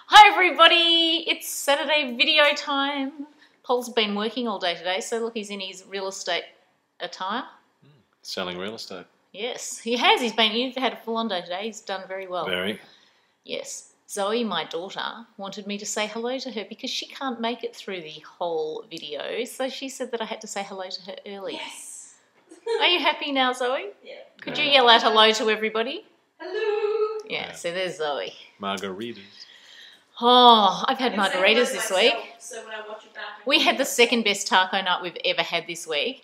Hi everybody, it's Saturday video time. Paul's been working all day today, so look, he's in his real estate attire. Selling real estate. Yes, he has. He's had a full-on day today. He's done very well. Very. Yes. Zoe, my daughter, wanted me to say hello to her because she can't make it through the whole video, so she said that I had to say hello to her early. Yes. Are you happy now, Zoe? Yeah. Could you yell out hello to everybody? Hello. Yeah, so there's Zoe. Margaritas. Oh, I've had margaritas this week. So when I watch it back, We had the second best taco night we've ever had this week.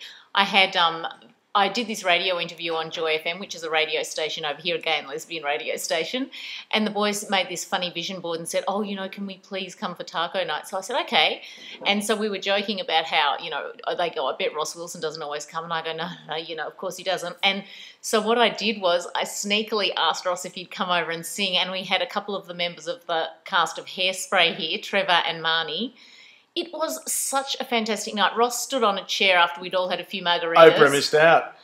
I did this radio interview on Joy FM, which is a radio station over here, a gay and lesbian radio station, and the boys made this funny vision board and said, oh, can we please come for taco night? So I said, okay. And so we were joking about how, they go, I bet Ross Wilson doesn't always come. And I go, no, of course he doesn't. And so what I did was I sneakily asked Ross if he'd come over and sing, and we had a couple of the members of the cast of Hairspray here, Trevor and Marnie. It was such a fantastic night. Ross stood on a chair after we'd all had a few margaritas. Oprah missed out.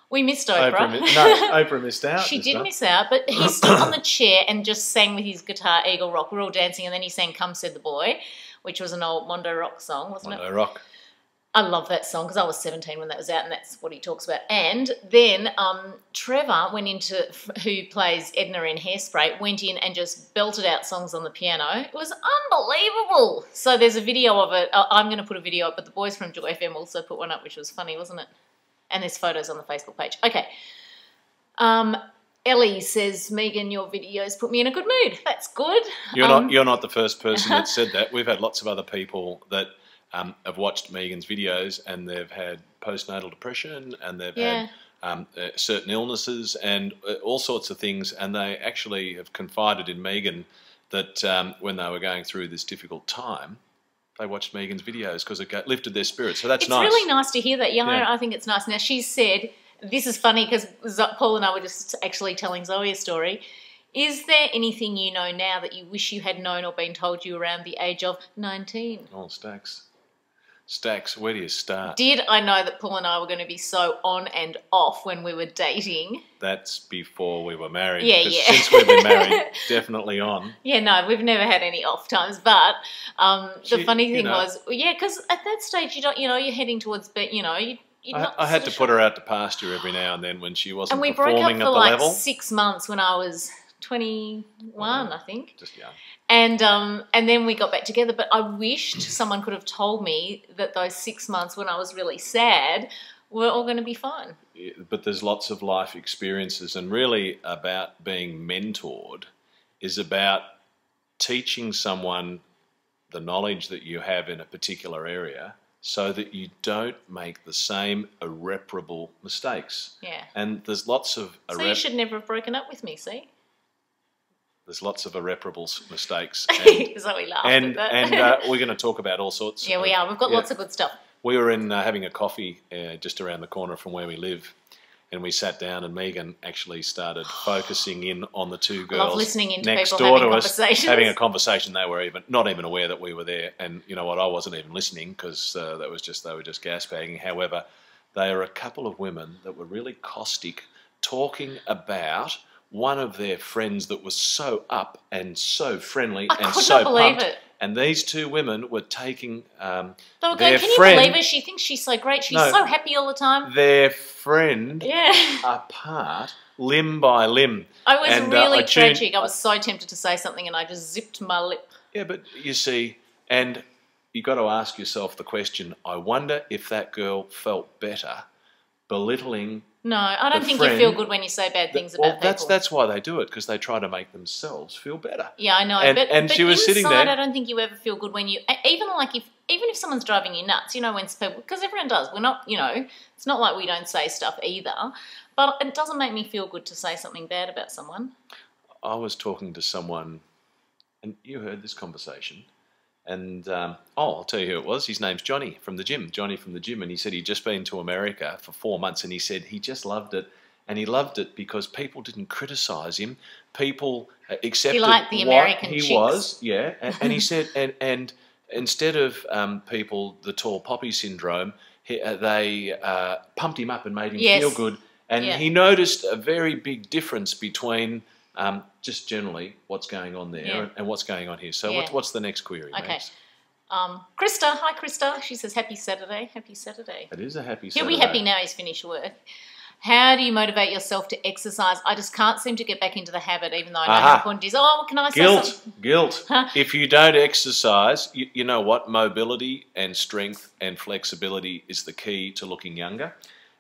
We missed Oprah. Oprah missed out. She did miss out, but he stood on the chair and just sang with his guitar, Eaglerock. We were all dancing, and then he sang Come Said the Boy, which was an old Mondo Rock song, wasn't it? Mondo Rock. I love that song because I was 17 when that was out, and that's what he talks about. And then Trevor who plays Edna in Hairspray, went in and just belted out songs on the piano. It was unbelievable. So there's a video of it. I'm going to put a video up, but the boys from Joy FM also put one up, which was funny, wasn't it? And there's photos on the Facebook page. Okay. Ellie says, Megan, your videos put me in a good mood. That's good. You're not the first person that said that. We've had lots of other people that have watched Megan's videos, and they've had postnatal depression, and they've had certain illnesses and all sorts of things, and they actually have confided in Megan that when they were going through this difficult time, they watched Megan's videos because it lifted their spirits. So that's nice. It's really nice to hear that. Yeah, I think it's nice. Now, she said, this is funny because Paul and I were just actually telling Zoe a story. Is there anything you know now that you wish you had known or been told you around the age of 19? Oh, Stacks, where do you start? Did I know that Paul and I were going to be so on and off when we were dating? That's before we were married. Yeah. Since we've been married, definitely on. Yeah, no, we've never had any off times. But the funny thing was, because at that stage, you're heading towards, I had to put her out to pasture every now and then when she wasn't performing at the level. And we broke up for like 6 months when I was 21, I think. Just young. And then we got back together. But I wished someone could have told me that those 6 months when I was really sad were all going to be fine. Yeah, but there's lots of life experiences, and really about being mentored is about teaching someone the knowledge that you have in a particular area so that you don't make the same irreparable mistakes. Yeah. And there's lots of... So you should never have broken up with me, see? There's lots of irreparable mistakes. So we laughed and at that. We're going to talk about all sorts. Yeah, we are. We've got lots of good stuff. We were in having a coffee just around the corner from where we live, and we sat down, and Megan actually started focusing in on the two girls listening into next people door having to us, conversations. having a conversation. They were not even aware that we were there, and you know what? I wasn't even listening because they were just gas-bagging. However, they are a couple of women that were really caustic, talking about one of their friends that was so up and so friendly and so pumped. It. And these two women were taking they were going, their can friend, you believe her? She thinks she's so great. She's so happy all the time. Their friend apart, limb by limb. I was really tragic. I was so tempted to say something, and I just zipped my lip. Yeah, but you see, and you got to ask yourself the question, I wonder if that girl felt better belittling. No, I don't think you feel good when you say bad things about people. That's why they do it, because they try to make themselves feel better. Yeah, I know. And she was sitting there. I don't think you ever feel good when you, even if someone's driving you nuts, when people, because everyone does. We're not, it's not like we don't say stuff either. But it doesn't make me feel good to say something bad about someone. I was talking to someone, and you heard this conversation. And, I'll tell you who it was. His name's Johnny from the gym. And he said he'd just been to America for 4 months, and he said he just loved it. And he loved it because people didn't criticise him. People accepted what he was. Yeah. And he said, and instead of people, the tall poppy syndrome, they pumped him up and made him feel good. And he noticed a very big difference between just generally what's going on there Yeah. and what's going on here. So Yeah. what's the next query, Okay. Max? Krista, hi Krista. She says, happy Saturday, happy Saturday. It is a happy He'll Saturday. be happy now he's finished work. How do you motivate yourself to exercise? I just can't seem to get back into the habit, even though I know how important it is. Oh, can I say something? Guilt. Huh? If you don't exercise, you know what? Mobility and strength and flexibility is the key to looking younger,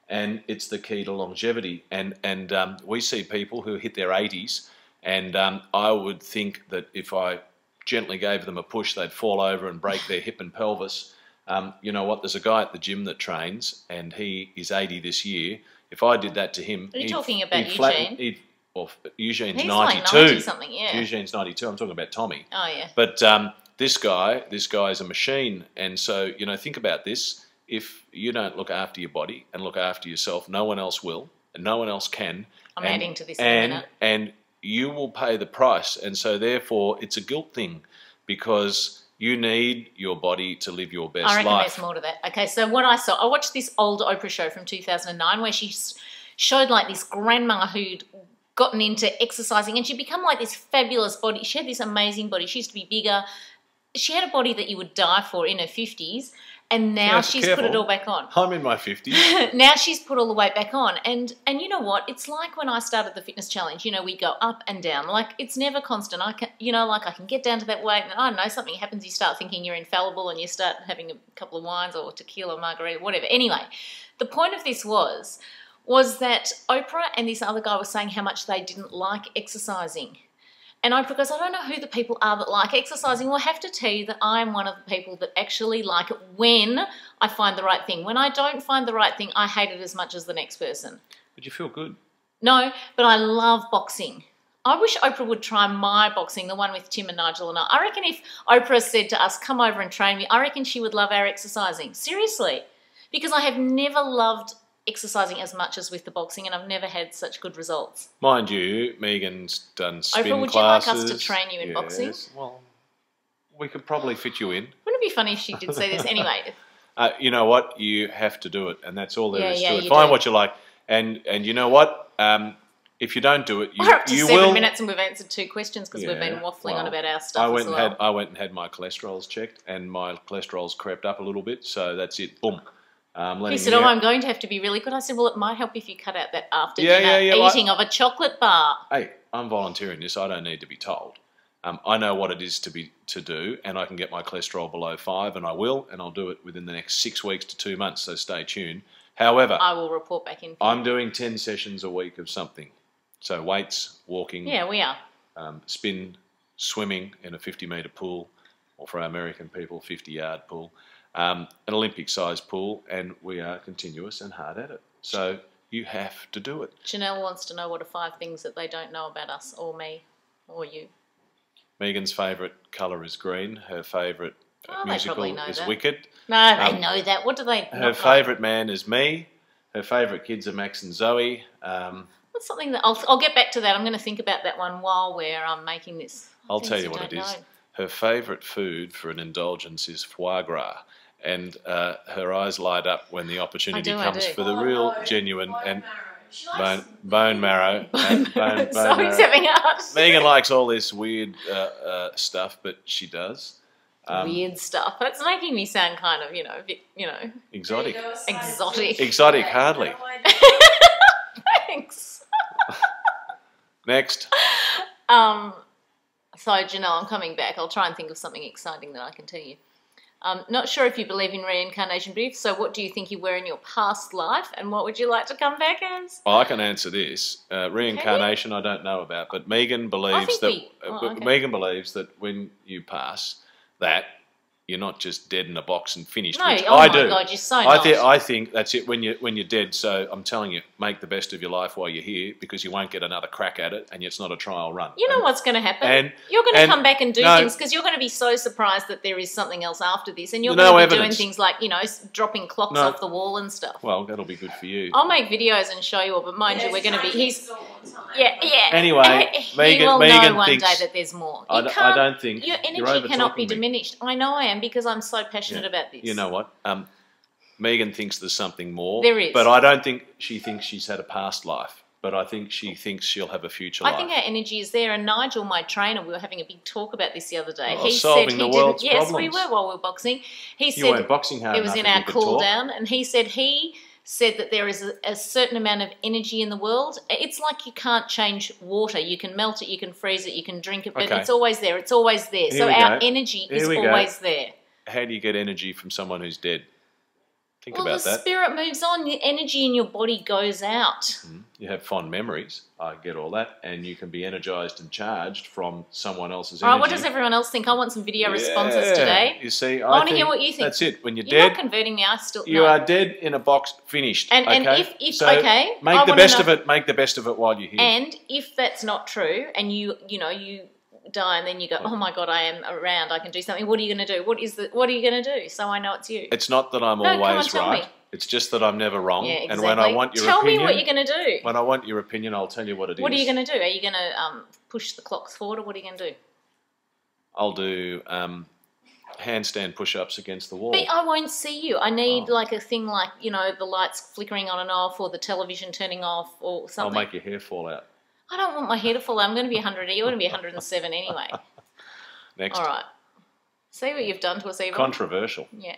and it's the key to longevity. And we see people who hit their 80s, and I would think that if I gently gave them a push, they'd fall over and break their hip and pelvis. You know what? There's a guy at the gym that trains, and he is 80 this year. If I did that to him, Are you talking about Eugene? Eugene's He's 92. like 90 something, yeah. Eugene's 92. I'm talking about Tommy. Oh, yeah. But this guy is a machine, and so think about this: if you don't look after your body and look after yourself, no one else will, and no one else can. I'm adding to this in a minute. And you will pay the price, and so therefore it's a guilt thing because you need your body to live your best life. I reckon there's more to that. Okay, so what I saw, I watched this old Oprah show from 2009 where she showed like this grandma who'd gotten into exercising and she'd become like this fabulous body. She had this amazing body. She used to be bigger. She had a body that you would die for in her 50s, and now she's put it all back on. I'm in my 50s. Now she's put all the weight back on. And you know what? It's like when I started the fitness challenge, we go up and down. Like, it's never constant. I can get down to that weight and I don't know, something happens, you start thinking you're infallible and you start having a couple of wines or tequila, margarita, whatever. Anyway, the point of this was that Oprah and this other guy were saying how much they didn't like exercising. And Oprah goes, I don't know who the people are that like exercising. Well, I have to tell you that I'm one of the people that actually like it when I find the right thing. When I don't find the right thing, I hate it as much as the next person. But you feel good. No, but I love boxing. I wish Oprah would try my boxing, the one with Tim and Nigel and I reckon if Oprah said to us, come over and train me, I reckon she would love our exercising. Seriously. Because I have never loved exercising as much as with the boxing, and I've never had such good results. Mind you, Megan's done spin Oprah, would classes. you like us to train you in boxing? Well, we could probably fit you in. Wouldn't it be funny if she did say this? Anyway. You know what? You have to do it, and that's all there is to it. you Find do. what you like, and you know what? If you don't do it, We're up to you 7 will. minutes and we've answered 2 questions because we've been waffling on about our stuff as well. I went and had my cholesterols checked, and my cholesterol's crept up a little bit, so that's it. Boom. He said, I'm going to have to be really good. I said, well, it might help if you cut out that after dinner eating of a chocolate bar. Hey, I'm volunteering this. I don't need to be told. I know what it is to do, and I can get my cholesterol below 5, and I will, and I'll do it within the next 6 weeks to 2 months, so stay tuned. However, I will report back in. I'm doing 10 sessions a week of something. So weights, walking. Yeah, we are. Spin, swimming in a 50-metre pool, or for our American people, 50-yard pool. An Olympic-sized pool, and we are continuous and hard at it. So you have to do it. Janelle wants to know what are 5 things that they don't know about us, or me, or you. Megan's favourite colour is green. Her favourite musical is Wicked. No, they know that. What do they Her favourite man is me. Her favourite kids are Max and Zoe. What's something that I'll get back to that. I'm going to think about that one while we're making this. I'll tell you what it is. Her favourite food for an indulgence is foie gras. And her eyes light up when the opportunity comes for the real, genuine and bone marrow. Zoe's having a heart. Megan likes all this weird stuff, but she does. Weird stuff. That's making me sound kind of, a bit, exotic. Exotic. Exotic, hardly. Thanks. Next. So, Janelle, I'm coming back. I'll try and think of something exciting that I can tell you. Not sure if you believe in reincarnation, but if so, what do you think you were in your past life, and what would you like to come back as? Well, I can answer this. Reincarnation, I don't know about, but Megan believes Megan believes that when you pass, that you're not just dead in a box and finished. No, which oh I my do. God, you're so nice. I think that's it when you're dead. So I'm telling you, make the best of your life while you're here, because you won't get another crack at it, and it's not a trial run. You know what's going to happen? You're going to come back and do things, because you're going to be so surprised that there is something else after this, and you're going to be doing things like dropping clocks off the wall and stuff. Well, that'll be good for you. I'll make videos and show you all, but mind you, we're going to be. Yeah. Anyway, Megan know one thinks, day that there's more. I don't think your energy cannot be diminished. I know I am, because I'm so passionate about this. You know what? Megan thinks there's something more. There is. But I don't think she thinks she's had a past life. but I think she thinks she'll have a future I life. think our energy is there. And Nigel, my trainer, we were having a big talk about this the other day. Oh, solving the world's Yes, problems. we were while we were boxing. He said You weren't boxing hard it was enough in if our you could cool talk. down, and he said that there is a certain amount of energy in the world. It's like you can't change water. You can melt it, you can freeze it, you can drink it, but Okay. it's always there. It's always there. So our energy is always there. How do you get energy from someone who's dead? Think Well, about the that. spirit moves on. The energy in your body goes out. You have fond memories. I get all that. And you can be energized and charged from someone else's All energy. right, what does everyone else think? I want some video responses today. You see, I want to hear what you think. That's it. When you're You're dead, not converting me. I still you no. are dead in a box, finished. And okay? if so okay, I make the wanna best know- of it. Make the best of it while you're here. And if that's not true, and you die, and then you go, oh my God, I am around. I can do something. What are you going to do? What are you going to do? So I know it's you. It's not that I'm No, come on, always tell right. me. It's just that I'm never wrong. Yeah, exactly. And when I want your tell opinion, me what you're going to do. when I want your opinion, I'll tell you what it is. What are you going to do? Are you going to push the clocks forward, or what are you going to do? I'll do handstand push-ups against the wall. But I won't see you. I need like a thing like, the lights flickering on and off, or the television turning off, or I'll something. make your hair fall out. I don't want my hair to fall out. I'm going to be 100. You're going to be 107 anyway. Next. All right. See what you've done to us, Eva. Controversial. Yeah.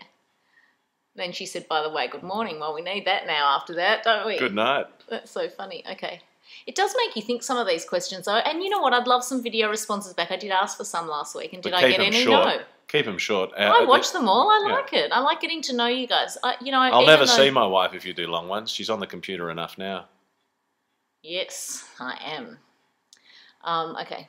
Then she said, by the way, good morning. Well, we need that now after that, don't we? Good night. That's so funny. Okay. It does make you think, some of these questions, though. And you know what? I'd love some video responses back. I did ask for some last week. And did I get any? Short. No. Keep them short. I watch them all. I like it. I like getting to know you guys. I'll never see my wife if you do long ones. She's on the computer enough now. Yes, I am. Okay.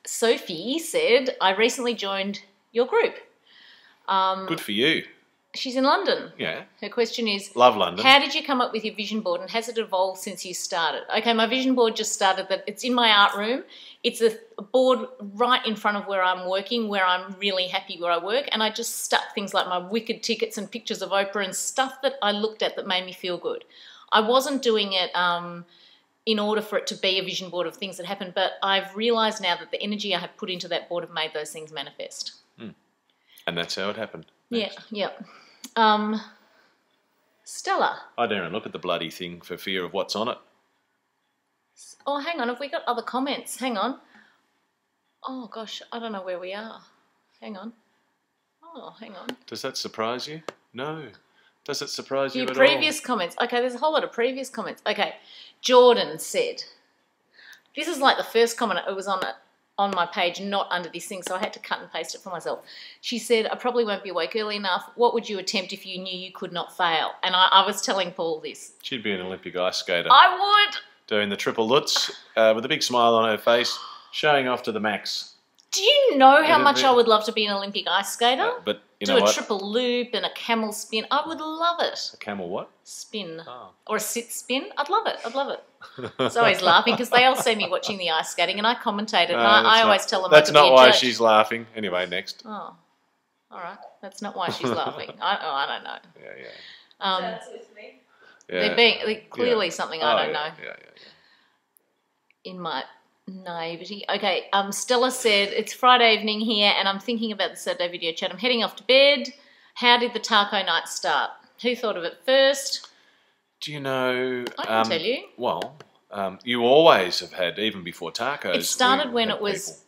Sophie said, I recently joined your group. Good for you. She's in London. Yeah. Her question is, Love London. how did you come up with your vision board, and has it evolved since you started? Okay, my vision board just started. That it's in my art room. It's a board right in front of where I'm working, where I'm really happy where I work, and I just stuck things like my Wicked tickets and pictures of Oprah and stuff that I looked at that made me feel good. I wasn't doing it in order for it to be a vision board of things that happened, but I've realised now that the energy I have put into that board have made those things manifest. And that's how it happened. Next. Yeah. Stella. I don't even look at the bloody thing for fear of what's on it. Oh, hang on. Have we got other comments? Hang on. Oh, gosh. I don't know where we are. Hang on. Oh, hang on. Does that surprise you? No. Does it surprise you Your at previous comments. Okay, there's a whole lot of previous comments. Okay. Jordan said, this is like the first comment. It was on my page, not under this thing, so I had to cut and paste it for myself. She said, I probably won't be awake early enough. What would you attempt if you knew you could not fail? And I was telling Paul this. all? She'd be an Olympic ice skater. I would. Doing the triple lutz with a big smile on her face, showing off to the max. Do you know how much I would love to be an Olympic ice skater? But you Do know a what? triple loop and a camel spin. I would love it. A camel what? Spin. Oh. Or a sit spin. I'd love it. I'd love it. So he's laughing because they all see me watching the ice skating and I commentated and I always tell them I that's could be not a why judge. she's laughing. Anyway, next. Oh, all right. That's not why she's laughing. I don't know. Yeah. That's with me. Yeah. They're clearly something I don't know. Yeah. In my naivety. Okay, Stella said, it's Friday evening here and I'm thinking about the Saturday video chat. I'm heading off to bed. How did the taco night start? Who thought of it first? Do you know? I can tell you. Well, you always have had, even before tacos. It started we when had it was people.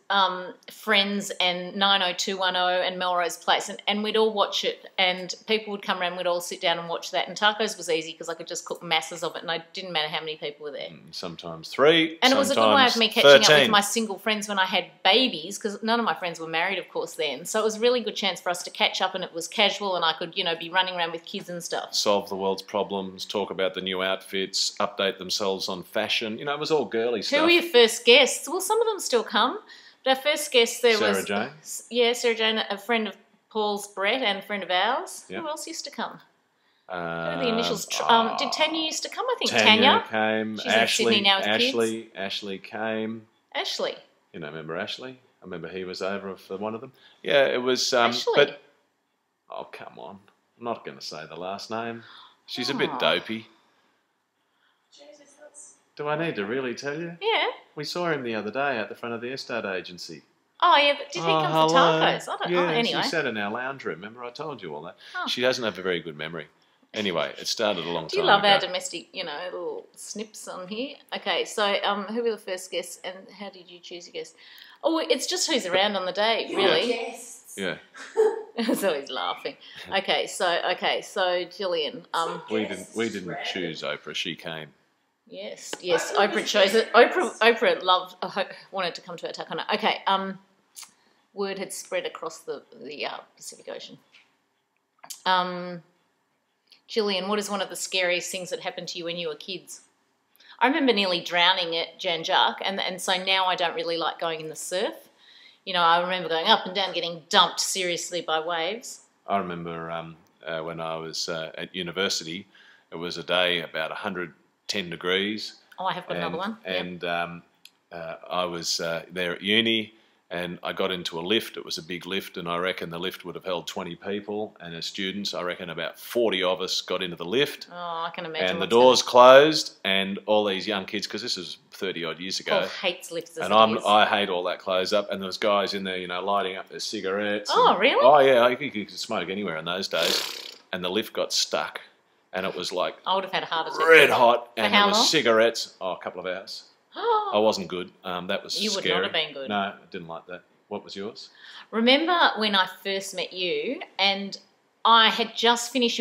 Friends and 90210 and Melrose Place, and we'd all watch it, and people would come around, we'd all sit down and watch that, and tacos was easy because I could just cook masses of it, and it didn't matter how many people were there. Sometimes 3, And it was a good way of me catching 13. up with my single friends when I had babies, because none of my friends were married, of course, then. So it was a really good chance for us to catch up, and it was casual, and I could, be running around with kids and stuff. Solve the world's problems, talk about the new outfits, update themselves on fashion. It was all girly stuff. Who were your first guests? Well, some of them still come. But our first guest there Sarah was... Jane? Yeah, Sarah Jane, a friend of Paul's, Brett, and a friend of ours. Yep. Who else used to come? Who are Um, the initials? Did Tanya used to come? I think Tanya. came. She's in Sydney now with kids. Ashley came. Ashley. Remember Ashley? I remember he was over for one of them. Yeah, it was. Ashley. But oh, come on! I'm not going to say the last name. She's a bit Oh. dopey. Jesus, that's... Do I need to really tell you? Yeah. We saw him the other day at the front of the estate agency. Oh, yeah, but did he come for hello. tacos? I don't know. Yeah, Anyway. she sat in our lounge room. Remember I told you all that? Oh. She doesn't have a very good memory. Anyway, it started a long time Do you love ago. our domestic, little snips on here? Okay, so who were the first guests and how did you choose your guests? Oh, it's just who's around on the day, really. Yes. Yeah, So he's laughing. Okay, so Gillian. we didn't choose Oprah. She came. Yes, Oprah chose it. Oprah wanted to come to our Takana. Okay, word had spread across the Pacific Ocean. Gillian, what is one of the scariest things that happened to you when you were kids? I remember nearly drowning at Janjak, and so now I don't really like going in the surf. I remember going up and down, getting dumped seriously by waves. I remember when I was at university, it was a day about 110 degrees. Oh, I have got another one. And I was there at uni, and I got into a lift. It was a big lift, and I reckon the lift would have held 20 people. And as students, I reckon about 40 of us got into the lift. Oh, I can imagine. And the doors closed, and all these young kids, because this is 30-odd years ago. Paul hates lifts as and I hate all that close up. And there was guys in there, lighting up their cigarettes. Oh, really? Oh, yeah, you could smoke anywhere in those days. And the lift got stuck, and it was like I would have had a heart attack. red hot, and how there was long? cigarettes. Oh, a couple of hours. I wasn't good. That was You would scary. not have been good. No, I didn't like that. What was yours? Remember when I first met you and I had just finished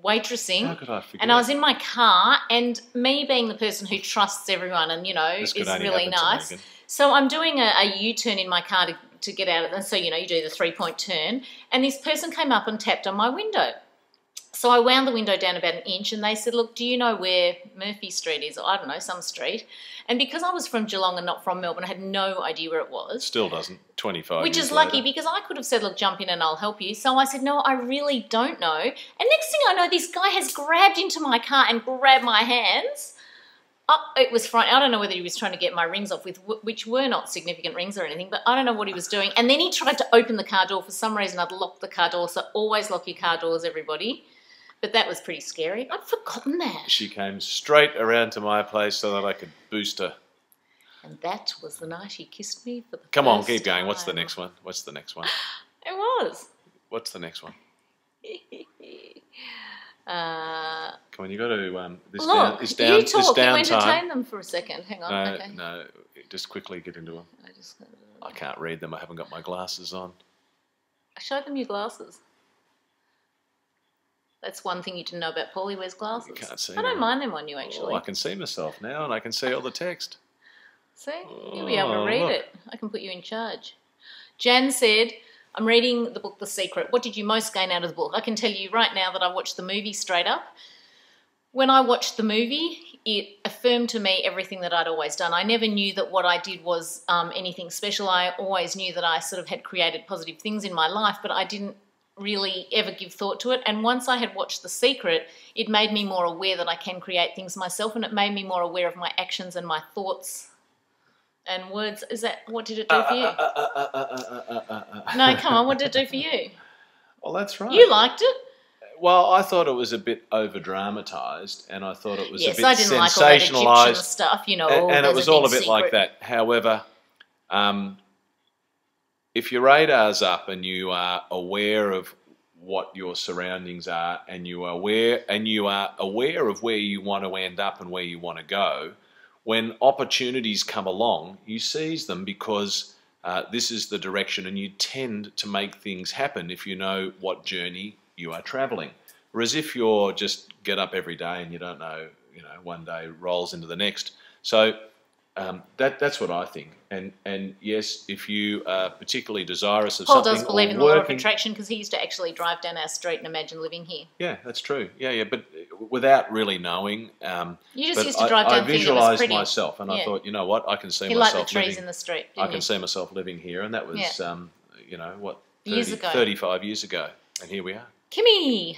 waitressing. How could I forget? And I was in my car, and me being the person who trusts everyone and, This is could only really happen to nice. Megan. So I'm doing a U-turn in my car to get out of it. So, you do the 3-point turn. And this person came up and tapped on my window. So I wound the window down about an inch, and they said, look, do you know where Murphy Street is? Or I don't know, some street. And because I was from Geelong and not from Melbourne, I had no idea where it was. Still doesn't, 25 Which years is lucky, later. because I could have said, look, jump in and I'll help you. So I said, no, I really don't know. And next thing I know, this guy has grabbed into my car and grabbed my hands. It was frightening. I don't know whether he was trying to get my rings off, which were not significant rings or anything, but I don't know what he was doing. And then he tried to open the car door. For some reason, I'd locked the car door, so always lock your car doors, everybody. But that was pretty scary. I'd forgotten that. She came straight around to my place so that I could boost her. And that was the night he kissed me for the Come on, first keep going. What's the time. next one? What's the next one? It was. What's the next one? uh, Come on, you got to this look, this you talk. You downtime. entertain them for a second. Hang on. No, Okay. no, just quickly get into them. I I can't read them. I haven't got my glasses on. show them your glasses. That's one thing you didn't know about Paul. He wears glasses. You can't see I don't them. mind them on you, actually. Oh, I can see myself now, and I can see all the text. See? You'll be able to read look. it. I can put you in charge. Jan said, I'm reading the book The Secret. What did you most gain out of the book? I can tell you right now that I watched the movie straight up. When I watched the movie, it affirmed to me everything that I'd always done. I never knew that what I did was anything special. I always knew that I sort of had created positive things in my life, but I didn't really ever give thought to it. And once I had watched The Secret, it made me more aware that I can create things myself, and it made me more aware of my actions and my thoughts and words. What did it do for you? No, come on, what did it do for you? Well, that's right. You liked it? Well, I thought it was a bit over-dramatised, and I thought it was a bit I didn't like all that Egyptian sensationalised. stuff, And it was all a bit like that. However, if your radar's up and you are aware of what your surroundings are, and you are aware of where you want to end up and where you want to go, when opportunities come along, you seize them, because this is the direction, and you tend to make things happen if you know what journey you are travelling. Whereas if you're just get up every day and you don't know, one day rolls into the next. So that's what I think. And yes, if you are particularly desirous of Paul something, does believe or in the law of working, attraction, because he used to actually drive down our street and imagine living here. yeah, that's true. Yeah, but without really knowing. You just but used to drive down I thinking it was visualised pretty. myself, and I Yeah. thought, you know what, I can see He liked myself the trees living. in the street, I didn't can you? see myself living here, and that was, what, Years ago. 35 years ago, and here we are. Kimmy,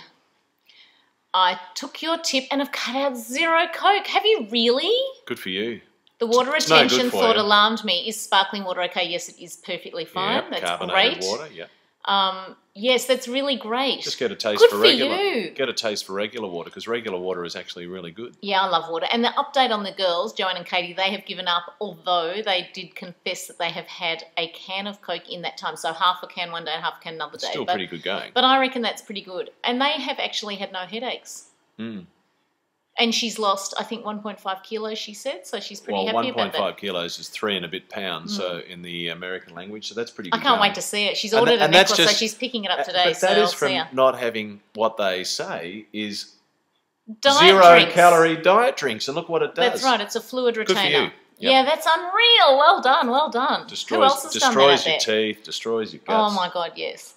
I took your tip and have cut out zero Coke. Have you really? Good for you. The water It's no good retention for thought you. alarmed me. Is sparkling water okay? Yes, it is perfectly fine. Yeah, That's carbonated great. water, yeah. Yes, that's really great. Just get a taste Good for for regular. you. Get a taste for regular water because regular water is actually really good. Yeah, I love water. And the update on the girls, Joanne and Katie, they have given up, although they did confess that they have had a can of Coke in that time. So half a can one day and half a can another day. Still pretty good going. But I reckon that's pretty good. And they have actually had no headaches. Mm. And she's lost, I think, 1.5 kilos, she said. So she's pretty happy about that. 1.5 kilos is 3 and a bit pounds, so in the American language. So that's pretty good. I can't wait to see it. She's ordered a necklace, so she's picking it up today. But that so is I'll from see her. not having what they say is Diet drinks. calorie diet drinks. And look what it does. That's right. It's a fluid retainer. Good for you. Yep. Yeah, that's unreal. Well done. Well done. Who else has done that out there? Destroys your teeth, destroys your guts. Oh, my God, yes.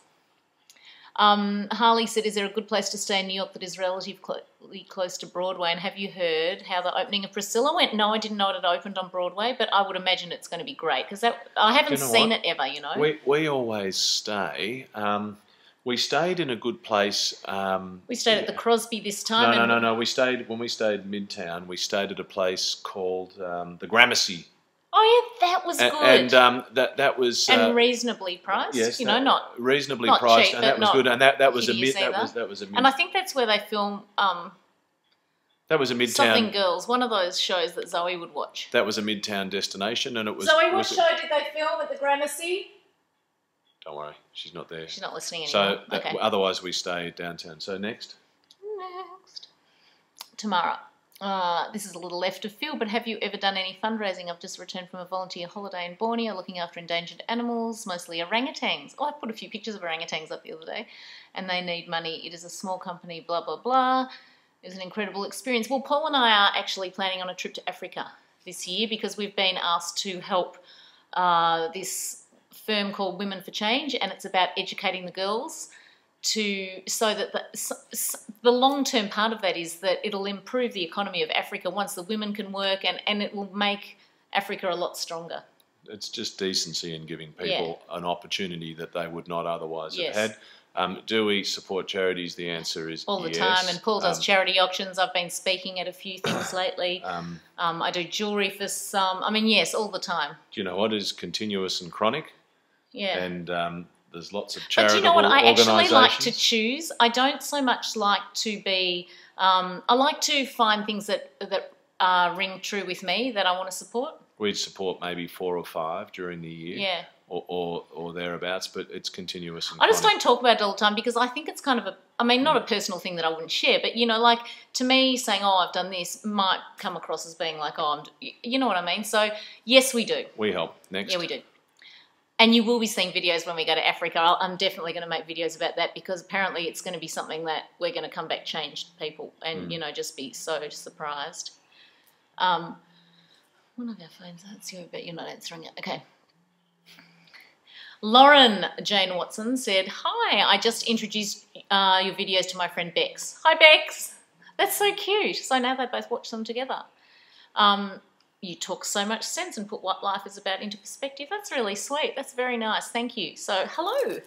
Harley said, is there a good place to stay in New York that is relatively close to Broadway? And have you heard how the opening of Priscilla went? No, I didn't know it had opened on Broadway, but I would imagine it's going to be great because I haven't seen it ever, you know. We always stay. We stayed in a good place. We stayed at the Crosby this time. No. When we stayed Midtown, we stayed at a place called the Gramercy. Oh yeah, that was good. And that was reasonably priced. Yes, not reasonably not priced, cheap, and that but was not good. And that was a hideous that was a mid. And I think that's where they film that was a Midtown. Something Girls, one of those shows that Zoe would watch. That was a Midtown destination, and it was. Zoe, what show did they film at the Gramercy? Don't worry, she's not there. She's not listening anymore. So otherwise, we stay downtown. So next, Tamara. This is a little left of field, but have you ever done any fundraising? I've just returned from a volunteer holiday in Borneo looking after endangered animals, mostly orangutans. Oh, I put a few pictures of orangutans up the other day, and they need money. It is a small company, blah, blah, blah. It was an incredible experience. Well, Paul and I are actually planning on a trip to Africa this year because we've been asked to help this firm called Women for Change, and it's about educating the girls so that the long-term part of that is that it'll improve the economy of Africa once the women can work, and it will make Africa a lot stronger. It's just decency in giving people an opportunity that they would not otherwise have had. Do we support charities? The answer is all the yes. time. And Paul does charity auctions. I've been speaking at a few things lately. I do jewellery for some. I mean, yes, all the time. Do you know what is continuous and chronic? Yeah. And there's lots of charitable organisations. But do you know what? I actually like to choose. I don't so much like to be. I like to find things that ring true with me that I want to support. We'd support maybe 4 or 5 during the year. Yeah. Or thereabouts, but it's continuous and I just don't talk about it all the time because I think it's kind of not a personal thing that I wouldn't share, but, you know, like, to me, saying, oh, I've done this might come across as being like, oh, you know what I mean? So, yes, we do. We help. Next. Yeah, we do. And you will be seeing videos when we go to Africa. I'm definitely going to make videos about that because apparently it's going to be something that we're going to come back changed people and, you know, just be so surprised. One of our phones, let's see, but you're not answering it. Okay. Lauren Jane Watson said, hi, I just introduced your videos to my friend Bex. Hi, Bex. That's so cute. So now they both watch them together. You talk so much sense and put what life is about into perspective. That's really sweet. That's very nice. Thank you. So, hello.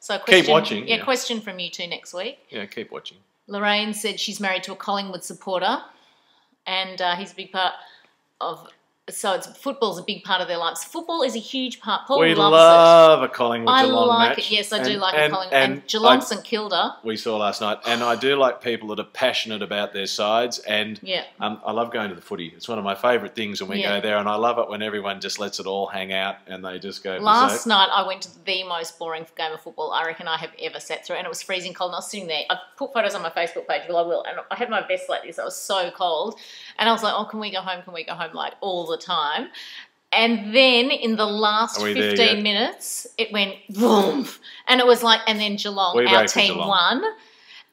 So, keep watching. Yeah, question from you two next week. Yeah, keep watching. Lorraine said she's married to a Collingwood supporter and he's a big part of... So football's a big part of their lives. Football is a huge part. Paul we loves love a Collingwood I Geelong like match. it. Yes, I do like a Collingwood. And Geelong St Kilda. We saw last night. And I do like people that are passionate about their sides. And I love going to the footy. It's one of my favourite things when we go there. And I love it when everyone just lets it all hang out and they just go. Last night I went to the most boring game of football I reckon I have ever sat through. And it was freezing cold. And I was sitting there. I put photos on my Facebook page. Well, I will. And I had my vest like this. I was so cold. And I was like, oh, can we go home? Can we go home? Like all the time. And then in the last 15 minutes, it went boom. And it was like, and then Geelong, our team won.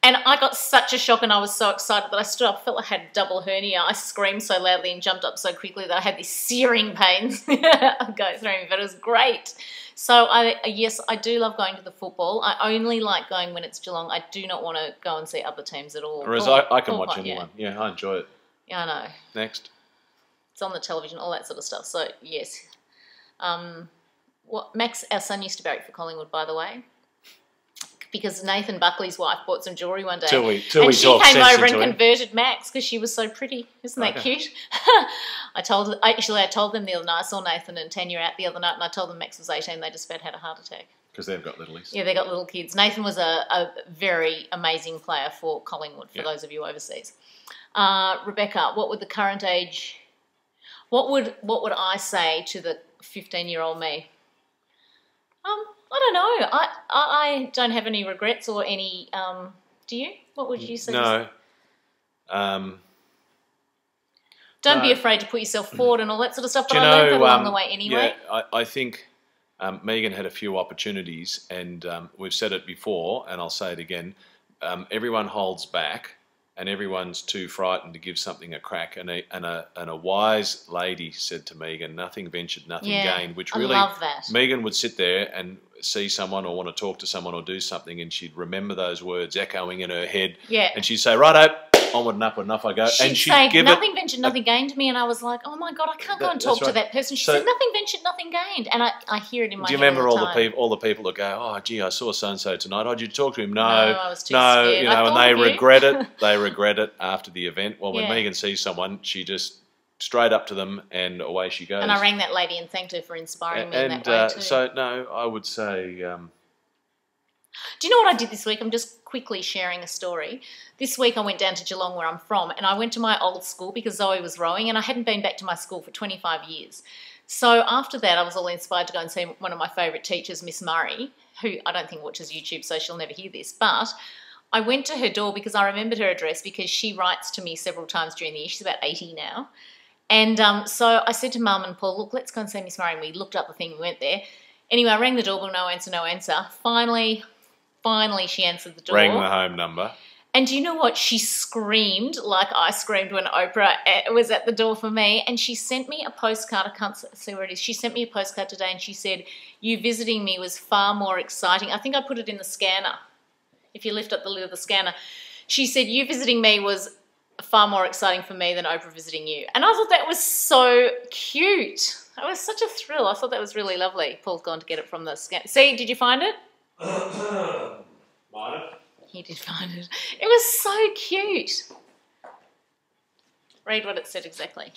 And I got such a shock and I was so excited that I stood up. I felt like I had a double hernia. I screamed so loudly and jumped up so quickly that I had these searing pains go through me, but it was great. So, yes, I do love going to the football. I only like going when it's Geelong. I do not want to go and see other teams at all. Whereas I can watch anyone. Yeah, I enjoy it. Yeah, I know. Next. It's on the television, all that sort of stuff. So, yes. Max, our son, used to barrack for Collingwood, by the way, because Nathan Buckley's wife bought some jewellery one day. And she came over and converted Max because she was so pretty. Isn't that cute? I told them the other night. I saw Nathan and Tanya out the other night, and I told them Max was 18. They just about had a heart attack. because they've got littlies. Yeah, they got little kids. Nathan was a very amazing player for Collingwood, for those of you overseas. Rebecca, what would the current age... What would I say to the 15-year-old me? I don't know. I don't have any regrets or any... do you? What would you say? No. Don't be afraid to put yourself forward and all that sort of stuff, but Do you I learned that know, along the way anyway. Yeah, I think Megan had a few opportunities, and we've said it before, and I'll say it again. Everyone holds back, and everyone's too frightened to give something a crack. And a wise lady said to Megan, "Nothing ventured, nothing gained." Which really, I love that. Megan would sit there and see someone or want to talk to someone or do something, and she'd remember those words echoing in her head. Yeah. And she'd say, "Righto, onward and off I go." She'd and she'd say, give nothing ventured, nothing gained to me, and I was like, oh my God, I can't go and talk to that person. She said, nothing ventured, nothing gained. And I hear it in my head. Do you remember all the people that go, "Oh, gee, I saw so-and-so tonight. Oh, did you talk to him?" No, I was too scared. you know, and they regret it. They regret it after the event. Well, when Yeah. Megan sees someone, she just straight up to them and away she goes. And I rang that lady and thanked her for inspiring me in that way too. So, no, I would say... Do you know what I did this week? I'm just quickly sharing a story. This week I went down to Geelong, where I'm from, and I went to my old school because Zoe was rowing, and I hadn't been back to my school for 25 years. So after that, I was all inspired to go and see one of my favourite teachers, Miss Murray, who I don't think watches YouTube, so she'll never hear this. But I went to her door because I remembered her address, because she writes to me several times during the year. She's about 80 now. And so I said to Mum and Paul, look, let's go and see Miss Murray. And we looked up the thing, we went there. Anyway, I rang the doorbell, no answer. Finally, she answered the door. Rang the home number. And do you know what? She screamed like I screamed when Oprah was at the door for me. And she sent me a postcard. I can't see where it is. She sent me a postcard today, and she said, you visiting me was far more exciting. I think I put it in the scanner. If you lift up the lid of the scanner. She said, you visiting me was far more exciting for me than Oprah visiting you. And I thought that was so cute. It was such a thrill. I thought that was really lovely. Paul's gone to get it from the scanner. See, did you find it? He did find it. It was so cute. Read what it said exactly.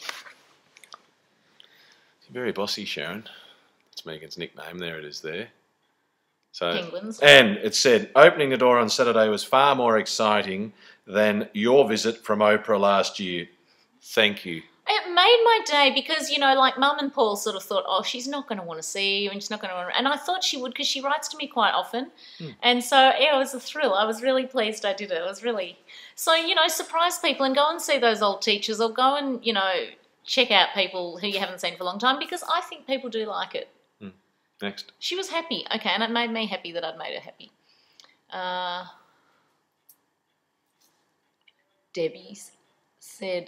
Very bossy, Sharon. That's Megan's nickname. There it is there. So, Penguins. And it said, opening the door on Saturday was far more exciting than your visit from Oprah last year. Thank you. It made my day because, you know, like Mum and Paul sort of thought, oh, she's not going to want to see you, and she's not going to want to... And I thought she would, because she writes to me quite often. And so, yeah, it was a thrill. I was really pleased I did it. It was really... So, you know, surprise people and go and see those old teachers, or go and, you know, check out people who you haven't seen for a long time, because I think people do like it. Next. She was happy. Okay, and it made me happy that I'd made her happy. Debbie said...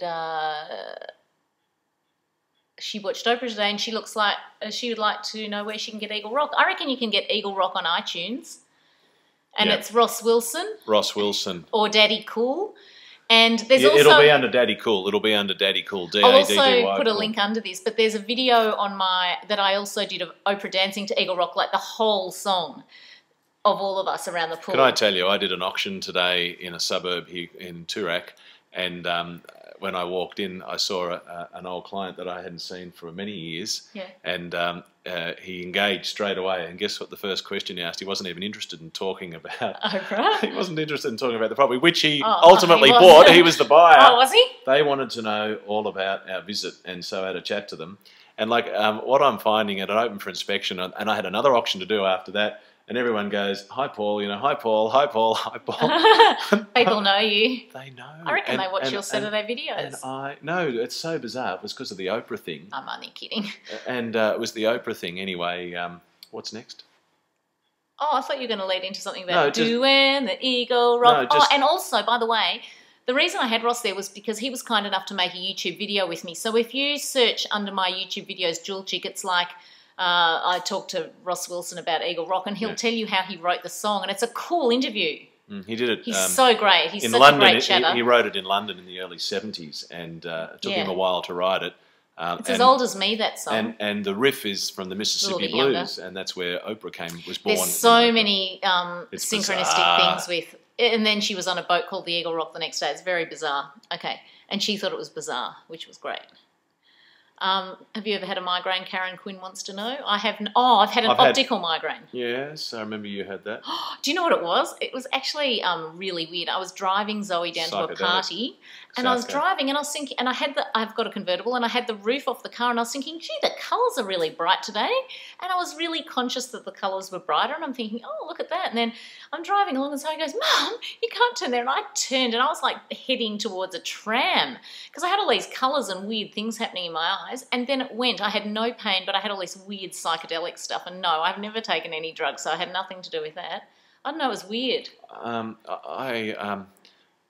she watched Oprah today, and she looks like she would like to know where she can get Eaglerock. I reckon you can get Eaglerock on iTunes, and it's Ross Wilson. Ross Wilson. Or Daddy Cool. And there's also... It'll be under Daddy Cool. It'll be under Daddy Cool. I'll also put a link under this, but there's a video on that I also did of Oprah dancing to Eaglerock, like the whole song of all of us around the pool. Can I tell you, I did an auction today in a suburb here in Toorak, and when I walked in, I saw an old client that I hadn't seen for many years, and he engaged straight away. And guess what the first question he asked? He wasn't even interested in talking about Oprah. He wasn't interested in talking about the property, which he ultimately bought. He was the buyer. Oh, was he? They wanted to know all about our visit, and so I had a chat to them. And like what I'm finding at an open for inspection, and I had another auction to do after that, and everyone goes, hi, Paul, you know, hi, Paul, hi, Paul, hi, Paul. People know you. They know. I reckon they watch your Saturday videos. No, it's so bizarre. It was because of the Oprah thing. I'm only kidding. And it was the Oprah thing. Anyway, what's next? Oh, I thought you were going to lead into something about doing the Eaglerock. And also, by the way, the reason I had Ross there was because he was kind enough to make a YouTube video with me. So if you search under my YouTube videos, Jewelchic, it's like... I talked to Ross Wilson about Eaglerock, and he'll tell you how he wrote the song, and it's a cool interview. He did it. He's so great. He's in such London, a great chatter. He wrote it in London in the early 70s, and it took him a while to write it. It's as old as me, that song. And the riff is from the Mississippi Blues, and that's where Oprah was born. There's so many synchronistic things with... And then she was on a boat called the Eaglerock the next day. It's very bizarre. Okay. And she thought it was bizarre, which was great. Have you ever had a migraine? Karen Quinn wants to know. I have. I've had an optical migraine. Yes, I remember you had that. Do you know what it was? It was actually really weird. I was driving Zoe down to a party, and I was driving, and I was thinking, and I've got a convertible, and I had the roof off the car, and I was thinking, gee, the colours are really bright today, and I was really conscious that the colours were brighter, and I'm thinking, oh, look at that, and then I'm driving along, and Zoe goes, Mum, you can't turn there, and I turned, and I was like heading towards a tram, because I had all these colours and weird things happening in my eyes, and then it went. I had no pain, but I had all this weird psychedelic stuff, and no, I've never taken any drugs, so I had nothing to do with that. I don't know, it was weird.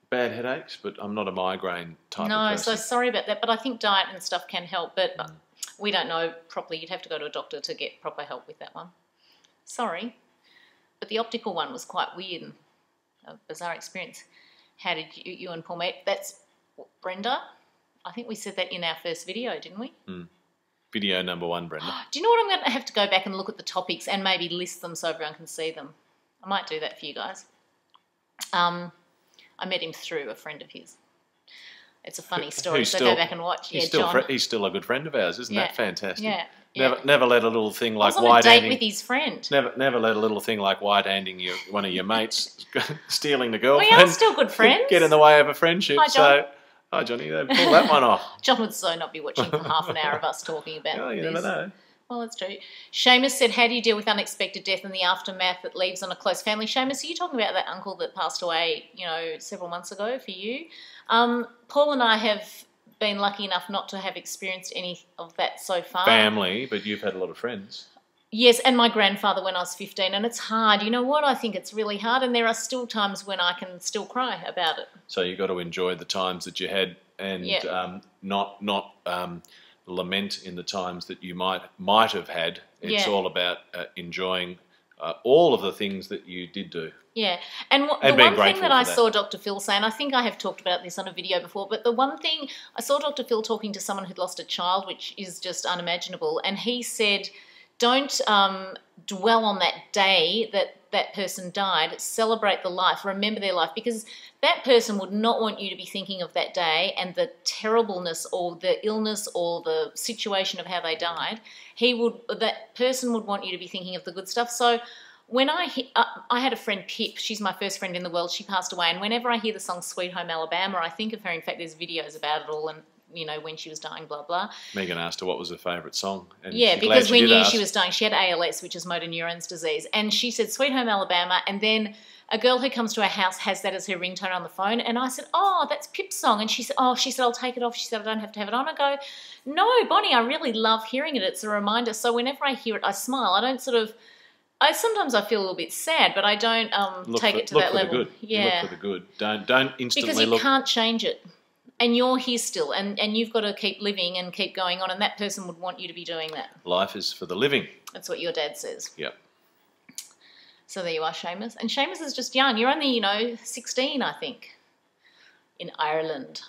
Bad headaches, but I'm not a migraine type of person. No, so sorry about that, but I think diet and stuff can help, but we don't know properly. You'd have to go to a doctor to get proper help with that one. Sorry. But the optical one was quite weird and a bizarre experience. How did you and Paul meet? That's Brenda. I think we said that in our first video, didn't we? Video number 1, Brenda. Do you know what? I'm going to have to go back and look at the topics and maybe list them so everyone can see them. I might do that for you guys. I met him through a friend of his. It's a funny story, so go back and watch. He's still a good friend of ours, isn't that fantastic? Yeah. Never let a little thing like I was on a date with his friend. Never let a little thing like white-handing one of your mates, stealing the girlfriend. We are still good friends. Get in the way of a friendship. Hi, John. Hi, Johnny. Pull that one off. John would so not be watching for half an hour of us talking about you this. never know. Well, that's true. Seamus said, how do you deal with unexpected death and the aftermath that leaves on a close family? Seamus, are you talking about that uncle that passed away, several months ago for you? Paul and I have been lucky enough not to have experienced any of that so far. Family, but you've had a lot of friends. Yes, and my grandfather when I was 15, and it's hard. You know what? I think it's really hard, and there are still times when I can still cry about it. So you've got to enjoy the times that you had and not lament in the times that you might have had. It's all about enjoying all of the things that you did do. Yeah, and the one thing that I saw Dr. Phil say, and I think I have talked about this on a video before, but the one thing I saw Dr. Phil talking to someone who'd lost a child, which is just unimaginable, and he said, don't dwell on that day that person died, celebrate the life, remember their life, because that person would not want you to be thinking of that day and the terribleness or the illness or the situation of how they died. That person would want you to be thinking of the good stuff. So when I had a friend, Pip, she's my first friend in the world, she passed away, and whenever I hear the song Sweet Home Alabama, I think of her. In fact, there's videos about it all, and when she was dying, blah, blah. Megan asked her what was her favourite song. And because we knew she was dying. She had ALS, which is motor neurons disease. And she said, Sweet Home Alabama. And then a girl who comes to her house has that as her ringtone on the phone. And I said, oh, that's Pip's song. And she said, I'll take it off. She said, I don't have to have it on. I go, no, Bonnie, I really love hearing it. It's a reminder. So whenever I hear it, I smile. I don't sometimes I feel a little bit sad, but I don't take it to that level. Look for the good. You look for the good. Don't instantly because you can't change it. And you're here still, and you've got to keep living and keep going on, and that person would want you to be doing that. Life is for the living. That's what your dad says. Yep. So there you are, Seamus. And Seamus is just young. You're only, 16, I think, in Ireland.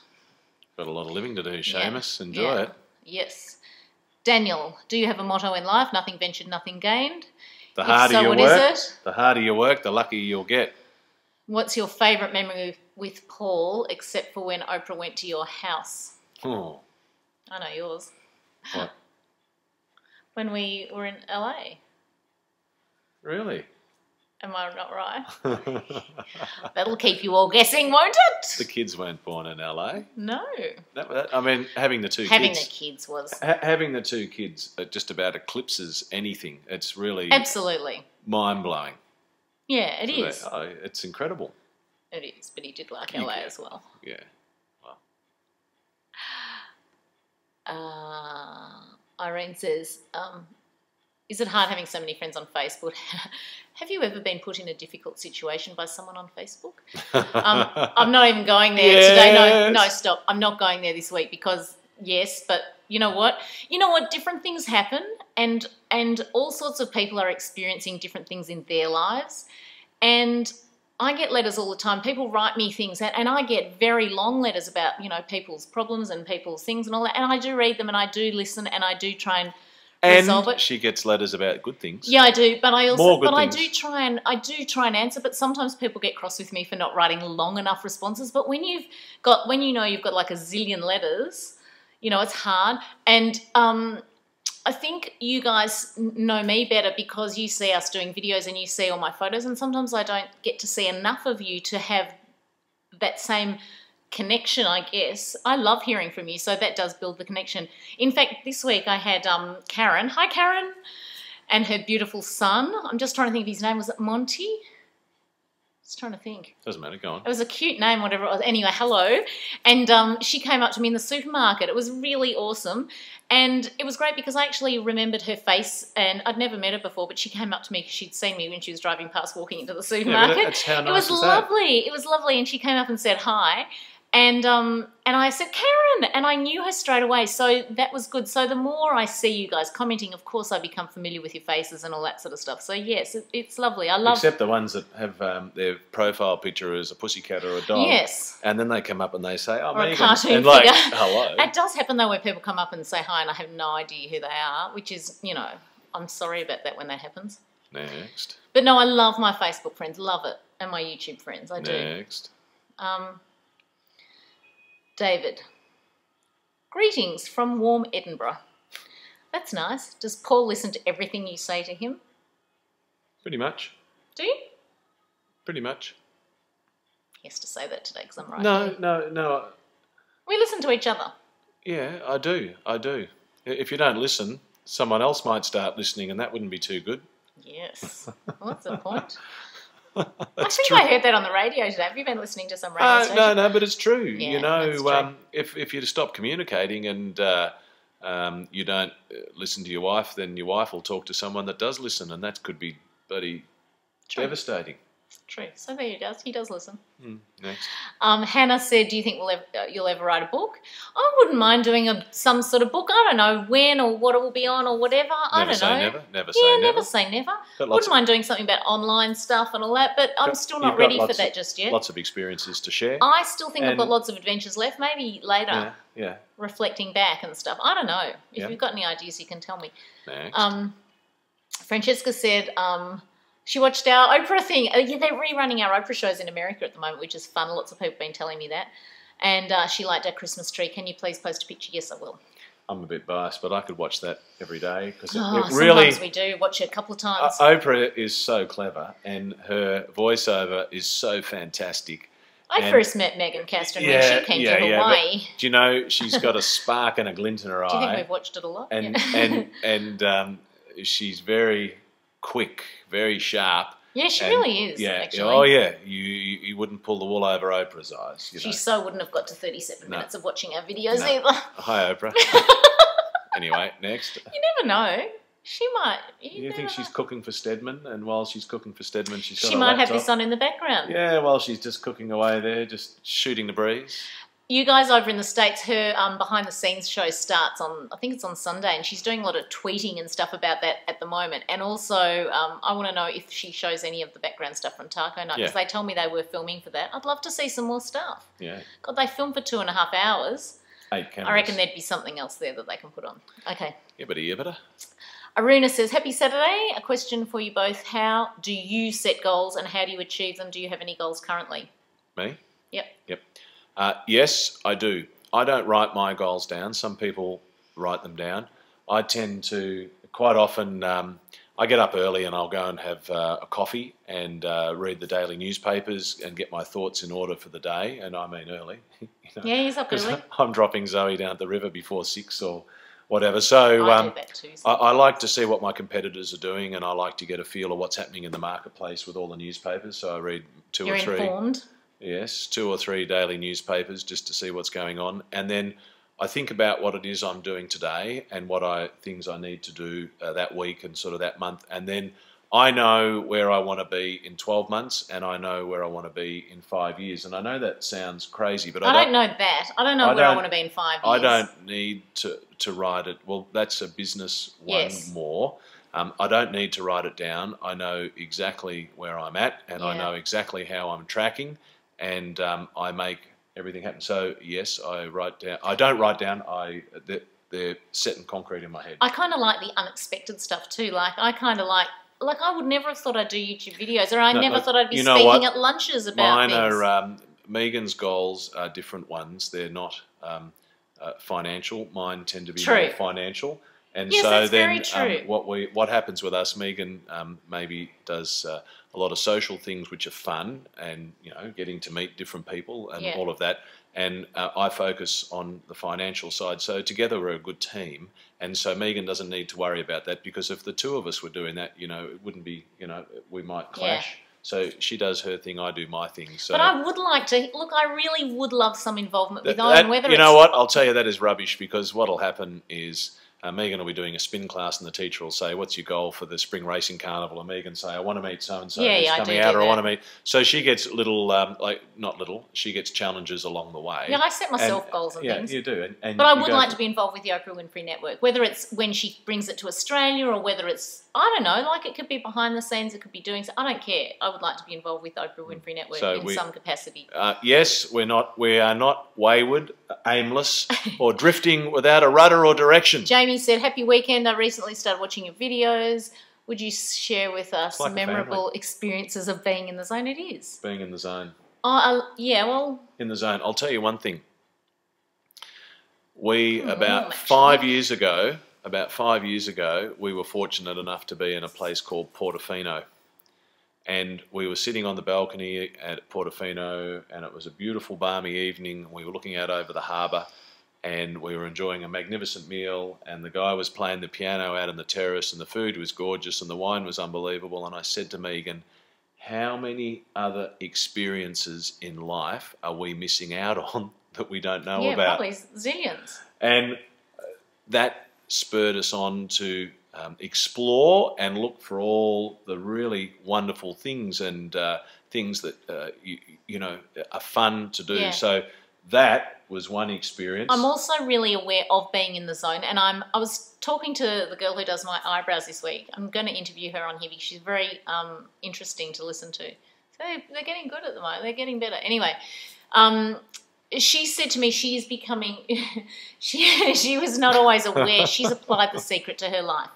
Got a lot of living to do, Seamus. Enjoy it. Yes. Daniel, do you have a motto in life? Nothing ventured, nothing gained. The harder you work, the luckier you'll get. What's your favourite memory with Paul, except for when Oprah went to your house? Oh. I know yours. What? When we were in LA. Really? Am I not right? That'll keep you all guessing, won't it? The kids weren't born in LA. No. Having the two kids was. Having the two kids just about eclipses anything. It's really absolutely mind-blowing. Yeah, it is. It's incredible. It is, but he did like LA as well. Yeah. Wow. Irene says, is it hard having so many friends on Facebook? Have you ever been put in a difficult situation by someone on Facebook? I'm not even going there today. No, stop. I'm not going there this week because, yes, but you know what? Different things happen and all sorts of people are experiencing different things in their lives. And I get letters all the time. People write me things and I get very long letters about, people's problems and people's things and all that. And I do read them and I do listen and I do try and resolve it. She gets letters about good things. Yeah, I do. But I things. I do try and answer, but sometimes people get cross with me for not writing long enough responses. But when you've got like a zillion letters, You know, it's hard. And I think you guys know me better because you see us doing videos and you see all my photos, and sometimes I don't get to see enough of you to have that same connection, I guess. I love hearing from you, so that does build the connection. In fact, this week I had Karen. Hi, Karen. And her beautiful son. I'm just trying to think of his name. Was it Monty? Just trying to think. Doesn't matter, go on. It was a cute name, whatever it was. Anyway, hello. And she came up to me in the supermarket. It was really awesome. And it was great because I actually remembered her face, and I'd never met her before, but she came up to me because she'd seen me when she was driving past walking into the supermarket. Yeah, that's how nice it was lovely. It was lovely. And she came up and said hi. And I said, Karen, and I knew her straight away, so that was good. So the more I see you guys commenting, of course I become familiar with your faces and all that sort of stuff. So yes, it's lovely. I love... Except the ones that have their profile picture as a pussycat or a dog. Yes. And then they come up and they say, oh, or Megan. a cartoon and like, figure. hello. It does happen though where people come up and say hi and I have no idea who they are, which is, you know, I'm sorry about that when that happens. Next. But no, I love my Facebook friends, love it, and my YouTube friends, I do. Next. David. Greetings from warm Edinburgh. That's nice. Does Paul listen to everything you say to him? Pretty much. Do you? Pretty much. He has to say that today because I'm right. No. We listen to each other. Yeah, I do. If you don't listen, someone else might start listening and that wouldn't be too good. Yes. Well, that's the point. I think I heard that on the radio today. Have you been listening to some radio station? No, but it's true. Yeah, you know, that's true. if you stop communicating and you don't listen to your wife, then your wife will talk to someone that does listen, and that could be bloody devastating. True. So there he does. He does listen. Next. Hannah said, do you think you'll ever write a book? I wouldn't mind doing some sort of book. I don't know when or what it will be on or whatever. I don't know. Never say never. Never say never. Wouldn't mind doing something about online stuff and all that, but I'm still not ready for that just yet. Lots of experiences to share. I still think I've got lots of adventures left, maybe later. Yeah. Reflecting back and stuff. I don't know. If you've got any ideas, you can tell me. Next. Francesca said... she watched our Oprah thing. They're rerunning our Oprah shows in America at the moment, which is fun. Lots of people have been telling me that. And she liked our Christmas tree. Can you please post a picture? Yes, I will. I'm a bit biased, but I could watch that every day because it really... Sometimes we do. Watch it a couple of times. Oprah is so clever and her voiceover is so fantastic. I first met Megan Castron when she came to Hawaii. Do you know, she's got a spark and a glint in her eye. Do you think we've watched it a lot? And she's very quick, very sharp. Yeah, she really is, actually. Oh, yeah. You wouldn't pull the wool over Oprah's eyes. She so wouldn't have got to 37 minutes of watching our videos either. Hi, Oprah. Anyway, next. You never know. She might. You think she's cooking for Stedman, and while she's cooking for Stedman, she's got She might have this on in the background. Yeah, while she's just cooking away there, just shooting the breeze. You guys over in the States, her behind-the-scenes show starts on, I think it's on Sunday, and she's doing a lot of tweeting and stuff about that at the moment. And also, I want to know if she shows any of the background stuff from Taco Night, because they told me they were filming for that. I'd love to see some more stuff. Yeah. God, they filmed for 2.5 hours. 8 cameras. I reckon there'd be something else there that they can put on. Okay. Yibbity. Aruna says, happy Saturday. A question for you both. How do you set goals and how do you achieve them? Do you have any goals currently? Me? Yep. Yes, I do. I don't write my goals down. Some people write them down. I tend to, quite often, I get up early and I'll go and have a coffee and read the daily newspapers and get my thoughts in order for the day. And I mean early. Yeah, he's up early. I'm dropping Zoe down at the river before 6 or whatever. So I do that too. I like to see what my competitors are doing, and I like to get a feel of what's happening in the marketplace with all the newspapers. So I read two or three. You're informed? Yes, 2 or 3 daily newspapers just to see what's going on. And then I think about what it is I'm doing today and what things I need to do that week and sort of that month. And then I know where I want to be in 12 months and I know where I want to be in 5 years. And I know that sounds crazy, but I don't know that. I don't know where I want to be in 5 years. I don't need to write it. Well, that's a business one more. I don't need to write it down. I know exactly where I'm at and I know exactly how I'm tracking. And I make everything happen. So yes, I write down. I don't write down. They're set in concrete in my head. I kind of like the unexpected stuff too. Like I kind of like I would never have thought I'd do YouTube videos, or I never thought I'd be speaking at lunches about Mine things. are Megan's goals are different ones. They're not financial. Mine tend to be True. more financial. And Yes, so that's then very true. what happens with us, Megan maybe does a lot of social things which are fun, and getting to meet different people and Yeah. all of that. And I focus on the financial side. So together we're a good team. And so Megan doesn't need to worry about that, because if the two of us were doing that, it wouldn't be, we might clash. So she does her thing, I do my thing. So But I would like to look. I really would love some involvement with that, Owen. Whether you it's, know what, I'll tell you that is rubbish, because what'll happen is Megan will be doing a spin class, and the teacher will say, "What's your goal for the spring racing carnival?" And Megan say, "I want to meet so and so who's coming out," or "I want to meet." So she gets little, not little. She gets challenges along the way. Yeah, I set myself goals and things. Yeah, you do. But I would like to be involved with the Oprah Winfrey Network, whether it's when she brings it to Australia, or whether it's, I don't know, like it could be behind the scenes, it could be doing. I don't care. I would like to be involved with the Oprah Winfrey Network in some capacity. Yes, we are not wayward, aimless, or drifting without a rudder or direction. Jamie said, "Happy weekend. I recently started watching your videos. Would you share with us memorable experiences of being in the zone?" It is. Being in the zone. Yeah, well... In the zone. I'll tell you one thing. About 5 years ago, we were fortunate enough to be in a place called Portofino. And we were sitting on the balcony at Portofino, and it was a beautiful, balmy evening. We were looking out over the harbour, and we were enjoying a magnificent meal, and the guy was playing the piano out on the terrace, and the food was gorgeous, and the wine was unbelievable. And I said to Megan, how many other experiences in life are we missing out on that we don't know about? Yeah, probably zillions. And that spurred us on to explore and look for all the really wonderful things, and things that are fun to do. Yeah. So that was one experience. I'm also really aware of being in the zone, and I was talking to the girl who does my eyebrows this week. I'm going to interview her on here because she's very interesting to listen to. So they're getting good at the moment. They're getting better. Anyway, she said to me she is becoming, she was not always aware. She's applied the secret to her life.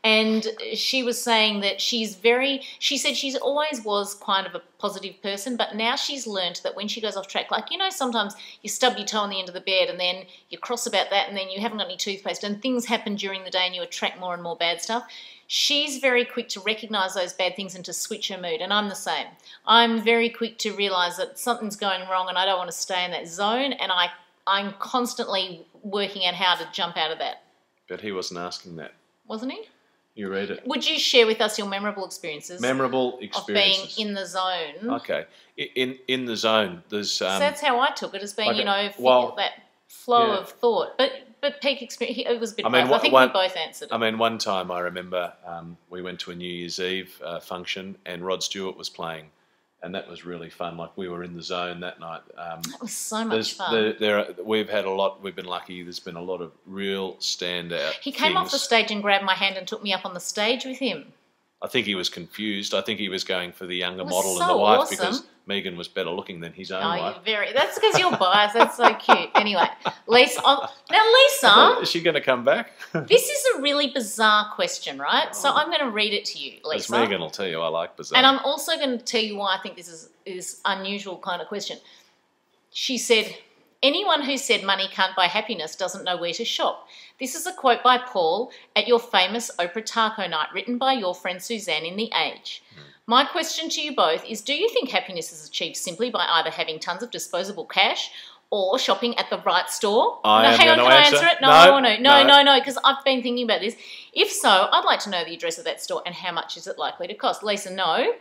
And she was saying that she said she's always was kind of a positive person, but now she's learnt that when she goes off track, like, sometimes you stub your toe on the end of the bed and then you're cross about that, and then you haven't got any toothpaste, and things happen during the day and you attract more and more bad stuff. She's very quick to recognise those bad things and to switch her mood, and I'm the same. I'm very quick to realise that something's going wrong and I don't want to stay in that zone, and I'm constantly working out how to jump out of that. But he wasn't asking that. Wasn't he? You read it. Would you share with us your memorable experiences? Memorable experiences. Of being in the zone. Okay. In the zone, there's... so that's how I took it, as being, that flow of thought. But peak experience, it was a bit of both. I think we both answered it. I mean, one time I remember we went to a New Year's Eve function, and Rod Stewart was playing, and that was really fun. Like, we were in the zone that night. That was so much fun. We've had a lot. We've been lucky. There's been a lot of real standout. He came off the stage and grabbed my hand and took me up on the stage with him. I think he was confused. I think he was going for the younger model and the wife, because Megan was better looking than his own wife. That's because you're biased. That's so cute. Anyway, Lisa. Lisa. Is she going to come back? This is a really bizarre question, right? So I'm going to read it to you, Lisa. As Megan will tell you, I like bizarre. And I'm also going to tell you why I think this is unusual kind of question. She said, anyone who said money can't buy happiness doesn't know where to shop. This is a quote by Paul at your famous Oprah Taco Night, written by your friend Suzanne in The Age. My question to you both is, do you think happiness is achieved simply by either having tons of disposable cash or shopping at the right store? Hang on, can I answer it? No, I want to. No, because I've been thinking about this. If so, I'd like to know the address of that store and how much is it likely to cost. Lisa, no.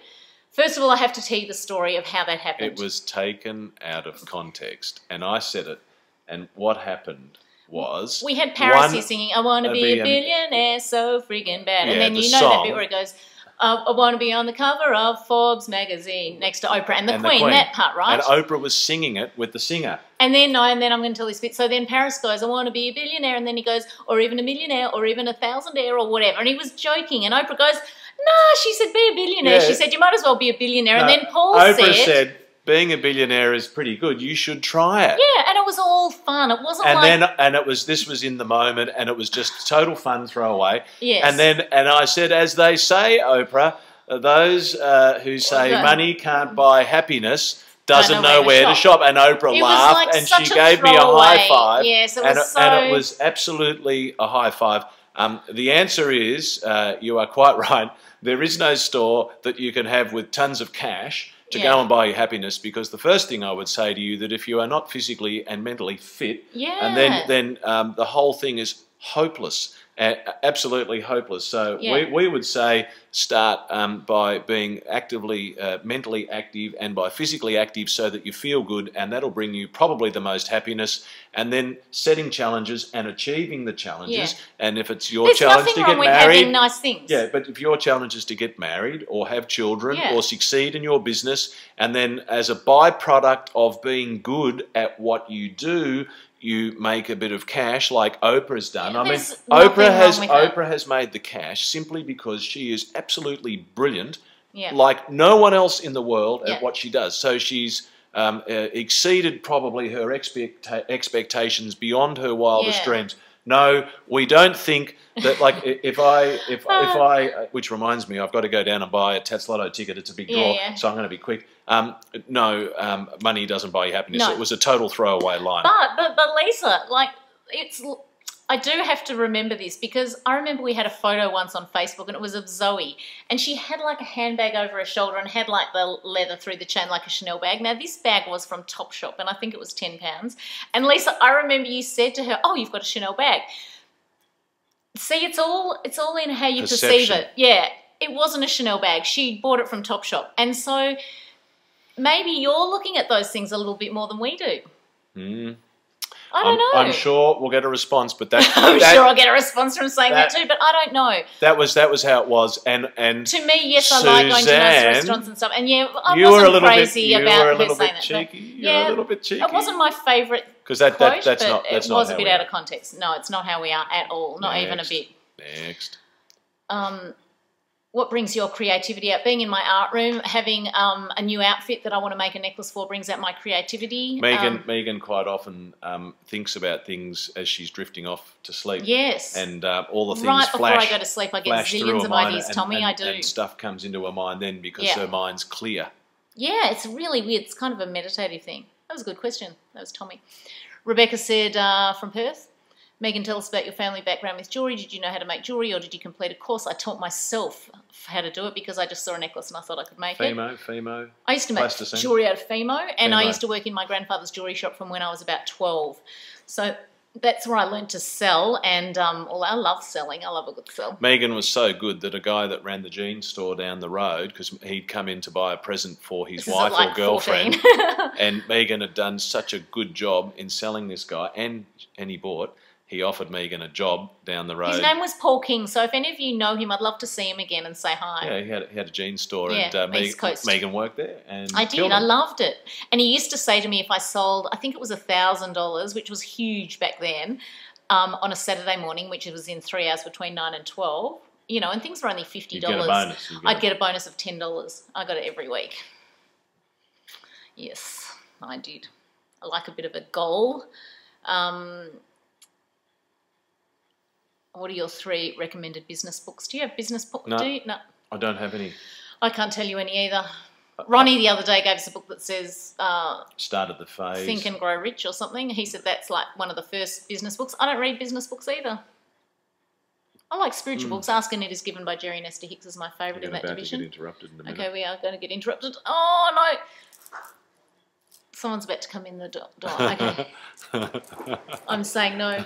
First of all, I have to tell you the story of how that happened. It was taken out of context, and I said it, and what happened was... We had Paris here singing, I want to be a billionaire so friggin' bad. And then that bit where it goes, I want to be on the cover of Forbes magazine next to Oprah and the Queen, that part, right? And Oprah was singing it with the singer. And then I'm going to tell this bit. So then Paris goes, I want to be a billionaire. And then he goes, or even a millionaire, or even a thousandaire, or whatever. And he was joking. And Oprah goes, no, she said, be a billionaire. Yeah. She said, you might as well be a billionaire. And then Oprah said, being a billionaire is pretty good. You should try it. Yeah, and it was all fun. It wasn't this was in the moment, and it was just total fun throwaway. Yes. And I said, as they say, Oprah, those who say money can't buy happiness doesn't know where to shop. And Oprah laughed and she gave me a high five. Yes, and it was absolutely a high five. The answer is, you are quite right, there is no store that you can have with tons of cash to go and buy your happiness, because the first thing I would say to you that if you are not physically and mentally fit, and then the whole thing is hopeless, absolutely hopeless. So we would say start by being actively mentally active and by physically active so that you feel good, and that'll bring you probably the most happiness. And then setting challenges and achieving the challenges. And if it's your challenge to get married, having nice things. Yeah, but if your challenge is to get married or have children or succeed in your business, and then as a byproduct of being good at what you do, you make a bit of cash like Oprah's done. I mean, Oprah has made the cash simply because she is absolutely brilliant, like no one else in the world at what she does. So she's exceeded probably her expectations beyond her wildest dreams. No, we don't think that. Like if I, which reminds me, I've got to go down and buy a Tats Lotto ticket. It's a big draw, so I'm going to be quick. No, money doesn't buy you happiness. No. It was a total throwaway line. But Lisa, like I do have to remember this, because I remember we had a photo once on Facebook and it was of Zoe, and she had like a handbag over her shoulder and had like the leather through the chain like a Chanel bag. Now this bag was from Topshop and I think it was £10. And Lisa, I remember you said to her, "Oh, you've got a Chanel bag." See, it's all in how you perceive it. Yeah, it wasn't a Chanel bag. She bought it from Topshop, and so maybe you're looking at those things a little bit more than we do. I don't know. I'm sure we'll get a response, but I'm sure I'll get a response from saying that too, but I don't know. That was how it was, and to me, yes, I like going to nice restaurants and stuff, and I wasn't crazy about her saying that. Cheeky. You were a little bit cheeky. It wasn't my favourite quote, that's not it was a bit out of context. No, it's not how we are at all, not even a bit. Next. What brings your creativity out? Being in my art room, having a new outfit that I want to make a necklace for brings out my creativity. Megan quite often thinks about things as she's drifting off to sleep. Yes. And all the things right before I go to sleep, I get zillions of ideas, Tommy. I do. And stuff comes into her mind then because her mind's clear. Yeah, it's really weird. It's kind of a meditative thing. That was a good question. That was Tommy. Rebecca said from Perth, Megan, tell us about your family background with jewellery. Did you know how to make jewellery or did you complete a course? I taught myself how to do it because I just saw a necklace and I thought I could make it. Fimo. I used to make jewellery out of Fimo, and I used to work in my grandfather's jewellery shop from when I was about 12. So that's where I learned to sell, and although I love selling, I love a good sell. Megan was so good that a guy that ran the jean store down the road, because he'd come in to buy a present for his wife or girlfriend, and Megan had done such a good job in selling this guy, and he bought. He offered Megan a job down the road. His name was Paul King, so if any of you know him, I'd love to see him again and say hi. Yeah, he had a jean store, and Megan worked there. And I did, I loved it. And he used to say to me if I sold, I think it was $1,000, which was huge back then, on a Saturday morning, which was in 3 hours between 9 and 12, and things were only $50. You'd get a bonus. I'd get a bonus of $10. I got it every week. Yes, I did. I like a bit of a goal. What are your 3 recommended business books? Do you have business books? No, No, I don't have any. I can't tell you any either. Ronnie the other day gave us a book that says Start at the Phase. Think and Grow Rich or something. He said that's like one of the first business books. I don't read business books either. I like spiritual books. Ask and It Is Given by Jerry Nesta Hicks is my favourite in that division. Get interrupted in a minute. Okay, we are going to get interrupted. Oh, no. Someone's about to come in the door. Okay. I'm saying no.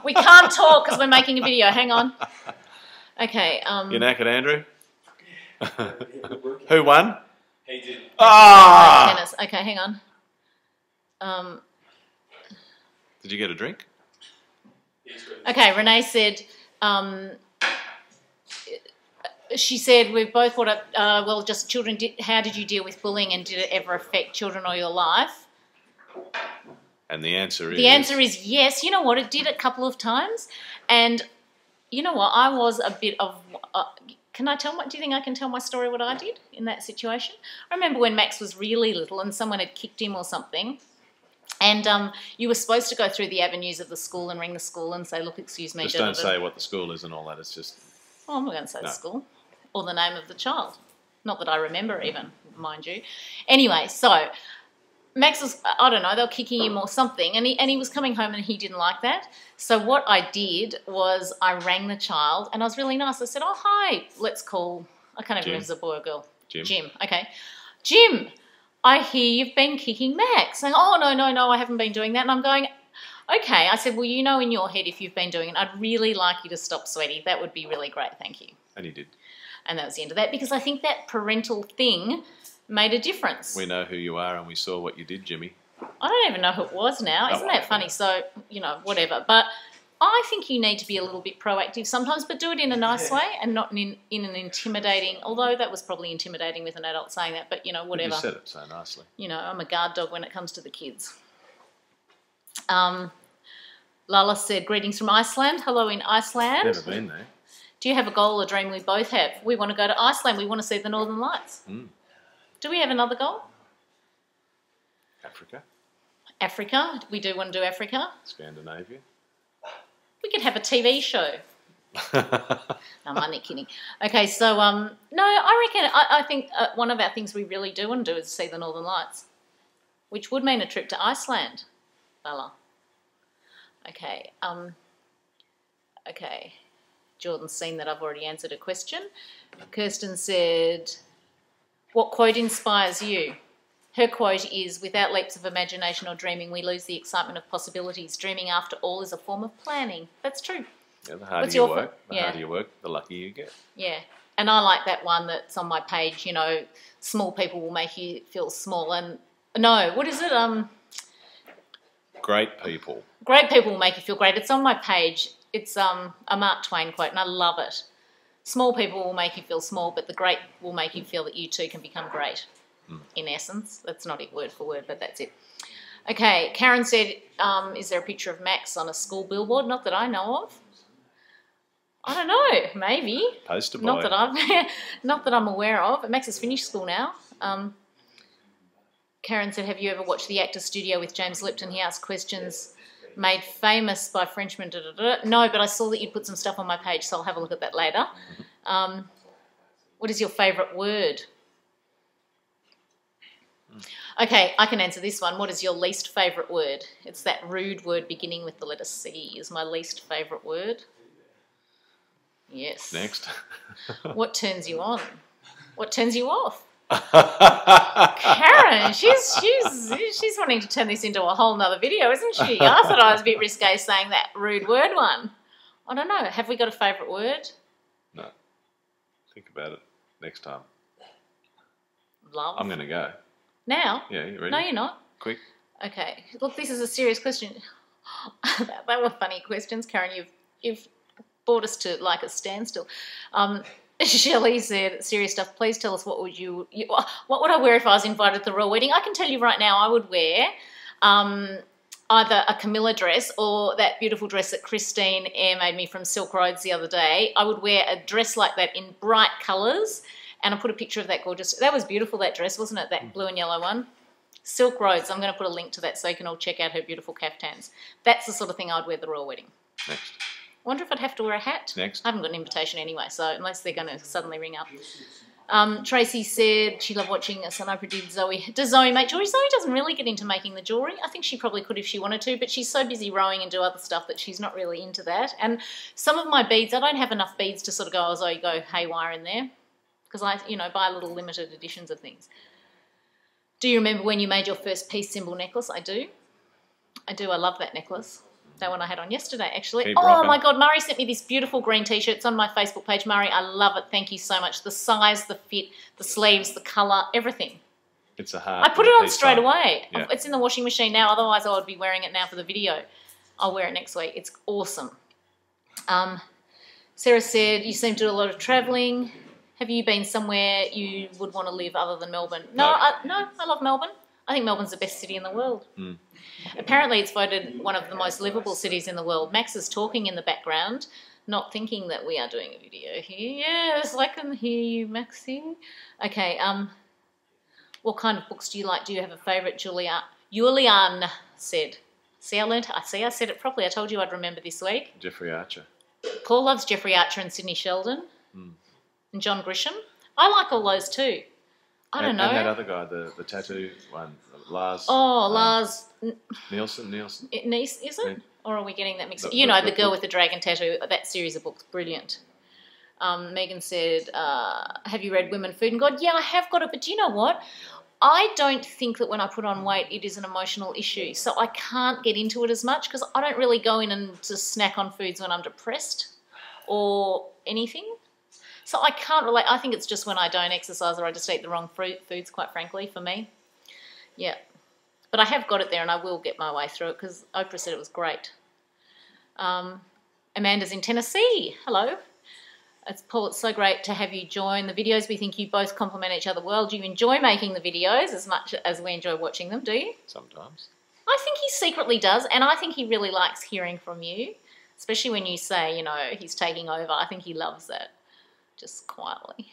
We can't talk because we're making a video. Hang on. Okay. You knackered, Andrew? Who won? He did. Tennis. Okay, hang on. Did you get a drink? Okay, Renee said... she said, we've both brought up, just children, how did you deal with bullying and did it ever affect children or your life? And the answer is? The answer is yes. You know what, it did a couple of times. And you know what, I was a bit of, do you think I can tell my story what I did in that situation? I remember when Max was really little and someone had kicked him or something. And you were supposed to go through the avenues of the school and ring the school and say, look, excuse me. Just don't say what the school is and all that. It's just... Oh, I'm not going to say the school. Or the name of the child. Not that I remember even, mind you. Anyway, so Max was, I don't know, they were kicking him or something, and he was coming home and he didn't like that. So what I did was I rang the child, and I was really nice. I said, oh, hi, let's call, I can't even remember if it was a boy or girl. Jim. Okay. Jim, I hear you've been kicking Max. Saying, oh, no, I haven't been doing that. And I'm going, okay. I said, well, you know in your head if you've been doing it, I'd really like you to stop, sweetie. That would be really great, thank you. And he did. And that was the end of that, because I think that parental thing made a difference. We know who you are and we saw what you did, Jimmy. I don't even know who it was now. Isn't that funny? So, whatever. But I think you need to be a little bit proactive sometimes, but do it in a nice way and not in an intimidating, although that was probably intimidating with an adult saying that, but, whatever. You said it so nicely. I'm a guard dog when it comes to the kids. Lala said, greetings from Iceland. Hello in Iceland. Never been there. Do you have a goal or dream we both have? We want to go to Iceland. We want to see the Northern Lights. Do we have another goal? Africa. We do want to do Africa. Scandinavia. We could have a TV show. No, I'm only kidding. Okay, so, no, I reckon, I think one of our things we really do want to do is see the Northern Lights, which would mean a trip to Iceland, Lala. Okay, okay. Jordan's seen that I've already answered a question. Kirsten said, what quote inspires you? Her quote is, without leaps of imagination or dreaming, we lose the excitement of possibilities. Dreaming, after all, is a form of planning. That's true. Yeah, the harder you work, the luckier you get. Yeah, and I like that one that's on my page, small people will make you feel small. And, no, what is it? Great people. Great people will make you feel great. It's on my page. It's a Mark Twain quote, and I love it. Small people will make you feel small, but the great will make you feel that you too can become great, in essence. That's not it word for word, but that's it. Okay, Karen said, is there a picture of Max on a school billboard? Not that I know of. I don't know, maybe. Poster boy. Not that I'm aware of. Max has finished school now. Karen said, have you ever watched The Actor's Studio with James Lipton? He asked questions made famous by Frenchmen. No, but I saw that you'd put some stuff on my page, so I'll have a look at that later. What is your favourite word? Okay, I can answer this one. What is your least favourite word? It's that rude word beginning with the letter C is my least favourite word. Yes. Next. What turns you on? What turns you off? Karen, she's wanting to turn this into a whole nother video, isn't she? I thought I was a bit risque saying that rude word one. I don't know. Have we got a favourite word? No. Think about it next time. Love. I'm going to go. Now? Yeah, you ready? No, you're not. Quick. Okay. Look, this is a serious question. That were funny questions, Karen. You've brought us to like a standstill. Shelley said, serious stuff, please tell us what would I wear if I was invited to the royal wedding? I can tell you right now I would wear either a Camilla dress or that beautiful dress that Christine Eyre made me from Silk Roads the other day. I would wear a dress like that in bright colours, and I put a picture of that gorgeous, that was beautiful, that dress, wasn't it, that blue and yellow one? Silk Roads, I'm going to put a link to that so you can all check out her beautiful caftans. That's the sort of thing I'd wear at the royal wedding. Next. I wonder if I'd have to wear a hat. Next. I haven't got an invitation anyway, so unless they're going to suddenly ring up. Tracy said she loved watching us, and Oprah did Zoe. Does Zoe make jewellery? Zoe doesn't really get into making the jewellery. I think she probably could if she wanted to, but she's so busy rowing and do other stuff that she's not really into that. And some of my beads, I don't have enough beads to sort of go, oh, Zoe, go haywire in there, because I, buy little limited editions of things. Do you remember when you made your first peace symbol necklace? I do. I love that necklace. That one I had on yesterday, actually. Keep oh, rocking. my God. Murray sent me this beautiful green T-shirt. It's on my Facebook page. Murray, I love it. Thank you so much. The size, the fit, the sleeves, the colour, everything. It's a heart. I put it on straight away. Yeah. It's in the washing machine now. Otherwise, I would be wearing it now for the video. I'll wear it next week. It's awesome. Sarah said, you seem to do a lot of travelling. Have you been somewhere you would want to live other than Melbourne? No, I love Melbourne. I think Melbourne's the best city in the world. Mm. Apparently it's voted one of the most livable cities in the world. Max is talking in the background, not thinking that we are doing a video here. Yes, I can hear you, Maxie. Okay, what kind of books do you like? Do you have a favourite? Julianne said. See, I said it properly. I told you I'd remember this week. Jeffrey Archer. Paul loves Jeffrey Archer and Sidney Sheldon and John Grisham. I like all those too. I don't know. And that other guy, the tattoo one, Lars. Oh, Lars Nielsen. Nice, is it? Yeah. Or are we getting that mixed up? The- You the- know, the the girl book. with the dragon tattoo, that series of books, brilliant. Megan said, have you read Women, Food and God? Yeah, I have got it, but do you know what? I don't think that when I put on weight, it is an emotional issue. So I can't get into it as much because I don't really go in and just snack on foods when I'm depressed or anything. So I can't relate. I think it's just when I don't exercise or I just eat the wrong foods, quite frankly, for me. Yeah. But I have got it there and I will get my way through it because Oprah said it was great. Amanda's in Tennessee. Hello. Paul, it's so great to have you join the videos. We think you both complement each other well. Do you enjoy making the videos as much as we enjoy watching them, do you? Sometimes. I think he secretly does, and I think he really likes hearing from you, especially when you say, you know, he's taking over. I think he loves that, just quietly.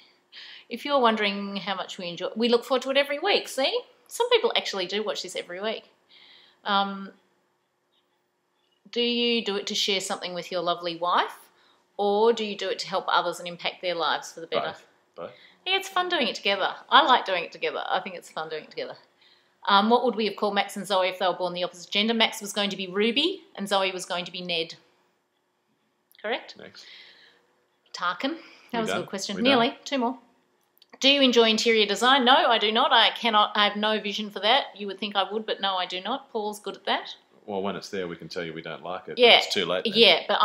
If you're wondering how much we enjoy, we look forward to it every week, see? Some people actually do watch this every week. Do you do it to share something with your lovely wife? Or do you do it to help others and impact their lives for the better? Both. Yeah, it's fun doing it together. I like doing it together. I think it's fun doing it together. What would we have called Max and Zoe if they were born the opposite gender? Max was going to be Ruby and Zoe was going to be Ned. Correct? Next. Tarkin. That was a good question. We Nearly. done? 2 more. Do you enjoy interior design? No, I do not. I have no vision for that. You would think I would, but no, I do not. Paul's good at that. Well, when it's there, we can tell you we don't like it. Yeah. But it's too late then. Yeah, but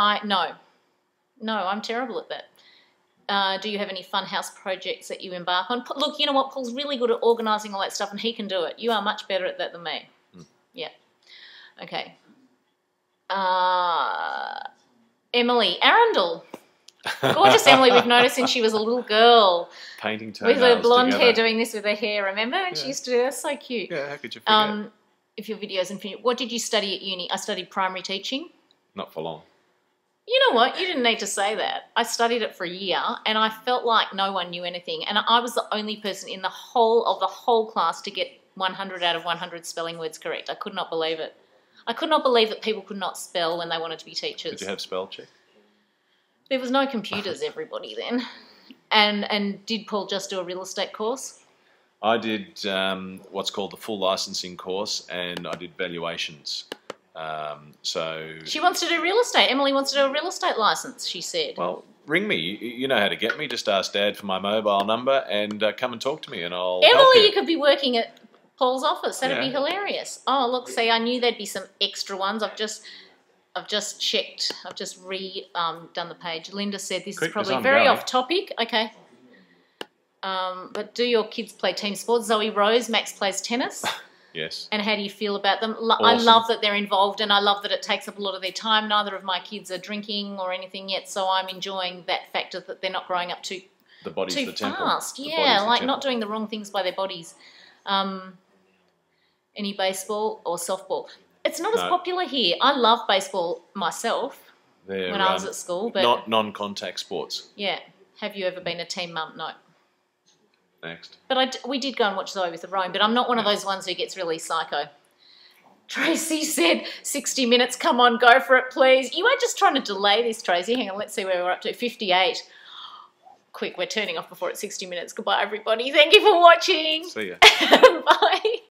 No, I'm terrible at that. Do you have any fun house projects that you embark on? Look, you know what? Paul's really good at organising all that stuff and he can do it. You are much better at that than me. Yeah. Okay. Emily Arundel. Gorgeous Emily, we've noticed since she was a little girl. Painting toenails With her blonde together. hair, doing this with her hair, remember? And she Yeah. used to do that. So cute. Yeah, how could you forget? If your videos and what did you study at uni? I studied primary teaching. Not for long. You know what? You didn't need to say that. I studied it for a year and I felt like no one knew anything. And I was the only person in the whole class to get 100 out of 100 spelling words correct. I could not believe it. I could not believe that people could not spell when they wanted to be teachers. Did you have spell check? There was no computers, everybody, then. And did Paul just do a real estate course? I did what's called the full licensing course and I did valuations. So She wants to do real estate. Emily wants to do a real estate license, she said. well, ring me. You know how to get me. Just ask Dad for my mobile number and come and talk to me, and I'll help Emily, you. you could be working at Paul's office. That'd be Yeah. hilarious. Oh, look, see, I knew there'd be some extra ones. I've just checked. I've just done the page. Linda said this Quick, is probably 'cause I'm very going. off topic. Okay. But do your kids play team sports? Zoe Rose, Max plays tennis. Yes. And how do you feel about them? I Awesome. love that they're involved and I love that it takes up a lot of their time. Neither of my kids are drinking or anything yet, so I'm enjoying that factor that they're not growing up too The body's the temple. fast. The Yeah, body's the like temple. not doing the wrong things by their bodies. Any baseball or softball? It's not as No. popular here. I love baseball myself They're, when I was at school, but not non-contact sports. yeah. Have you ever been a team mum? No. Next. But we did go and watch Zoe with the Rome, but I'm not one of those ones who gets really psycho. Tracy said, 60 minutes, come on, go for it, please. You are just trying to delay this, Tracy. Hang on, let's see where we're up to. 58. Quick, we're turning off before it's 60 minutes. Goodbye, everybody. Thank you for watching. See ya. Bye.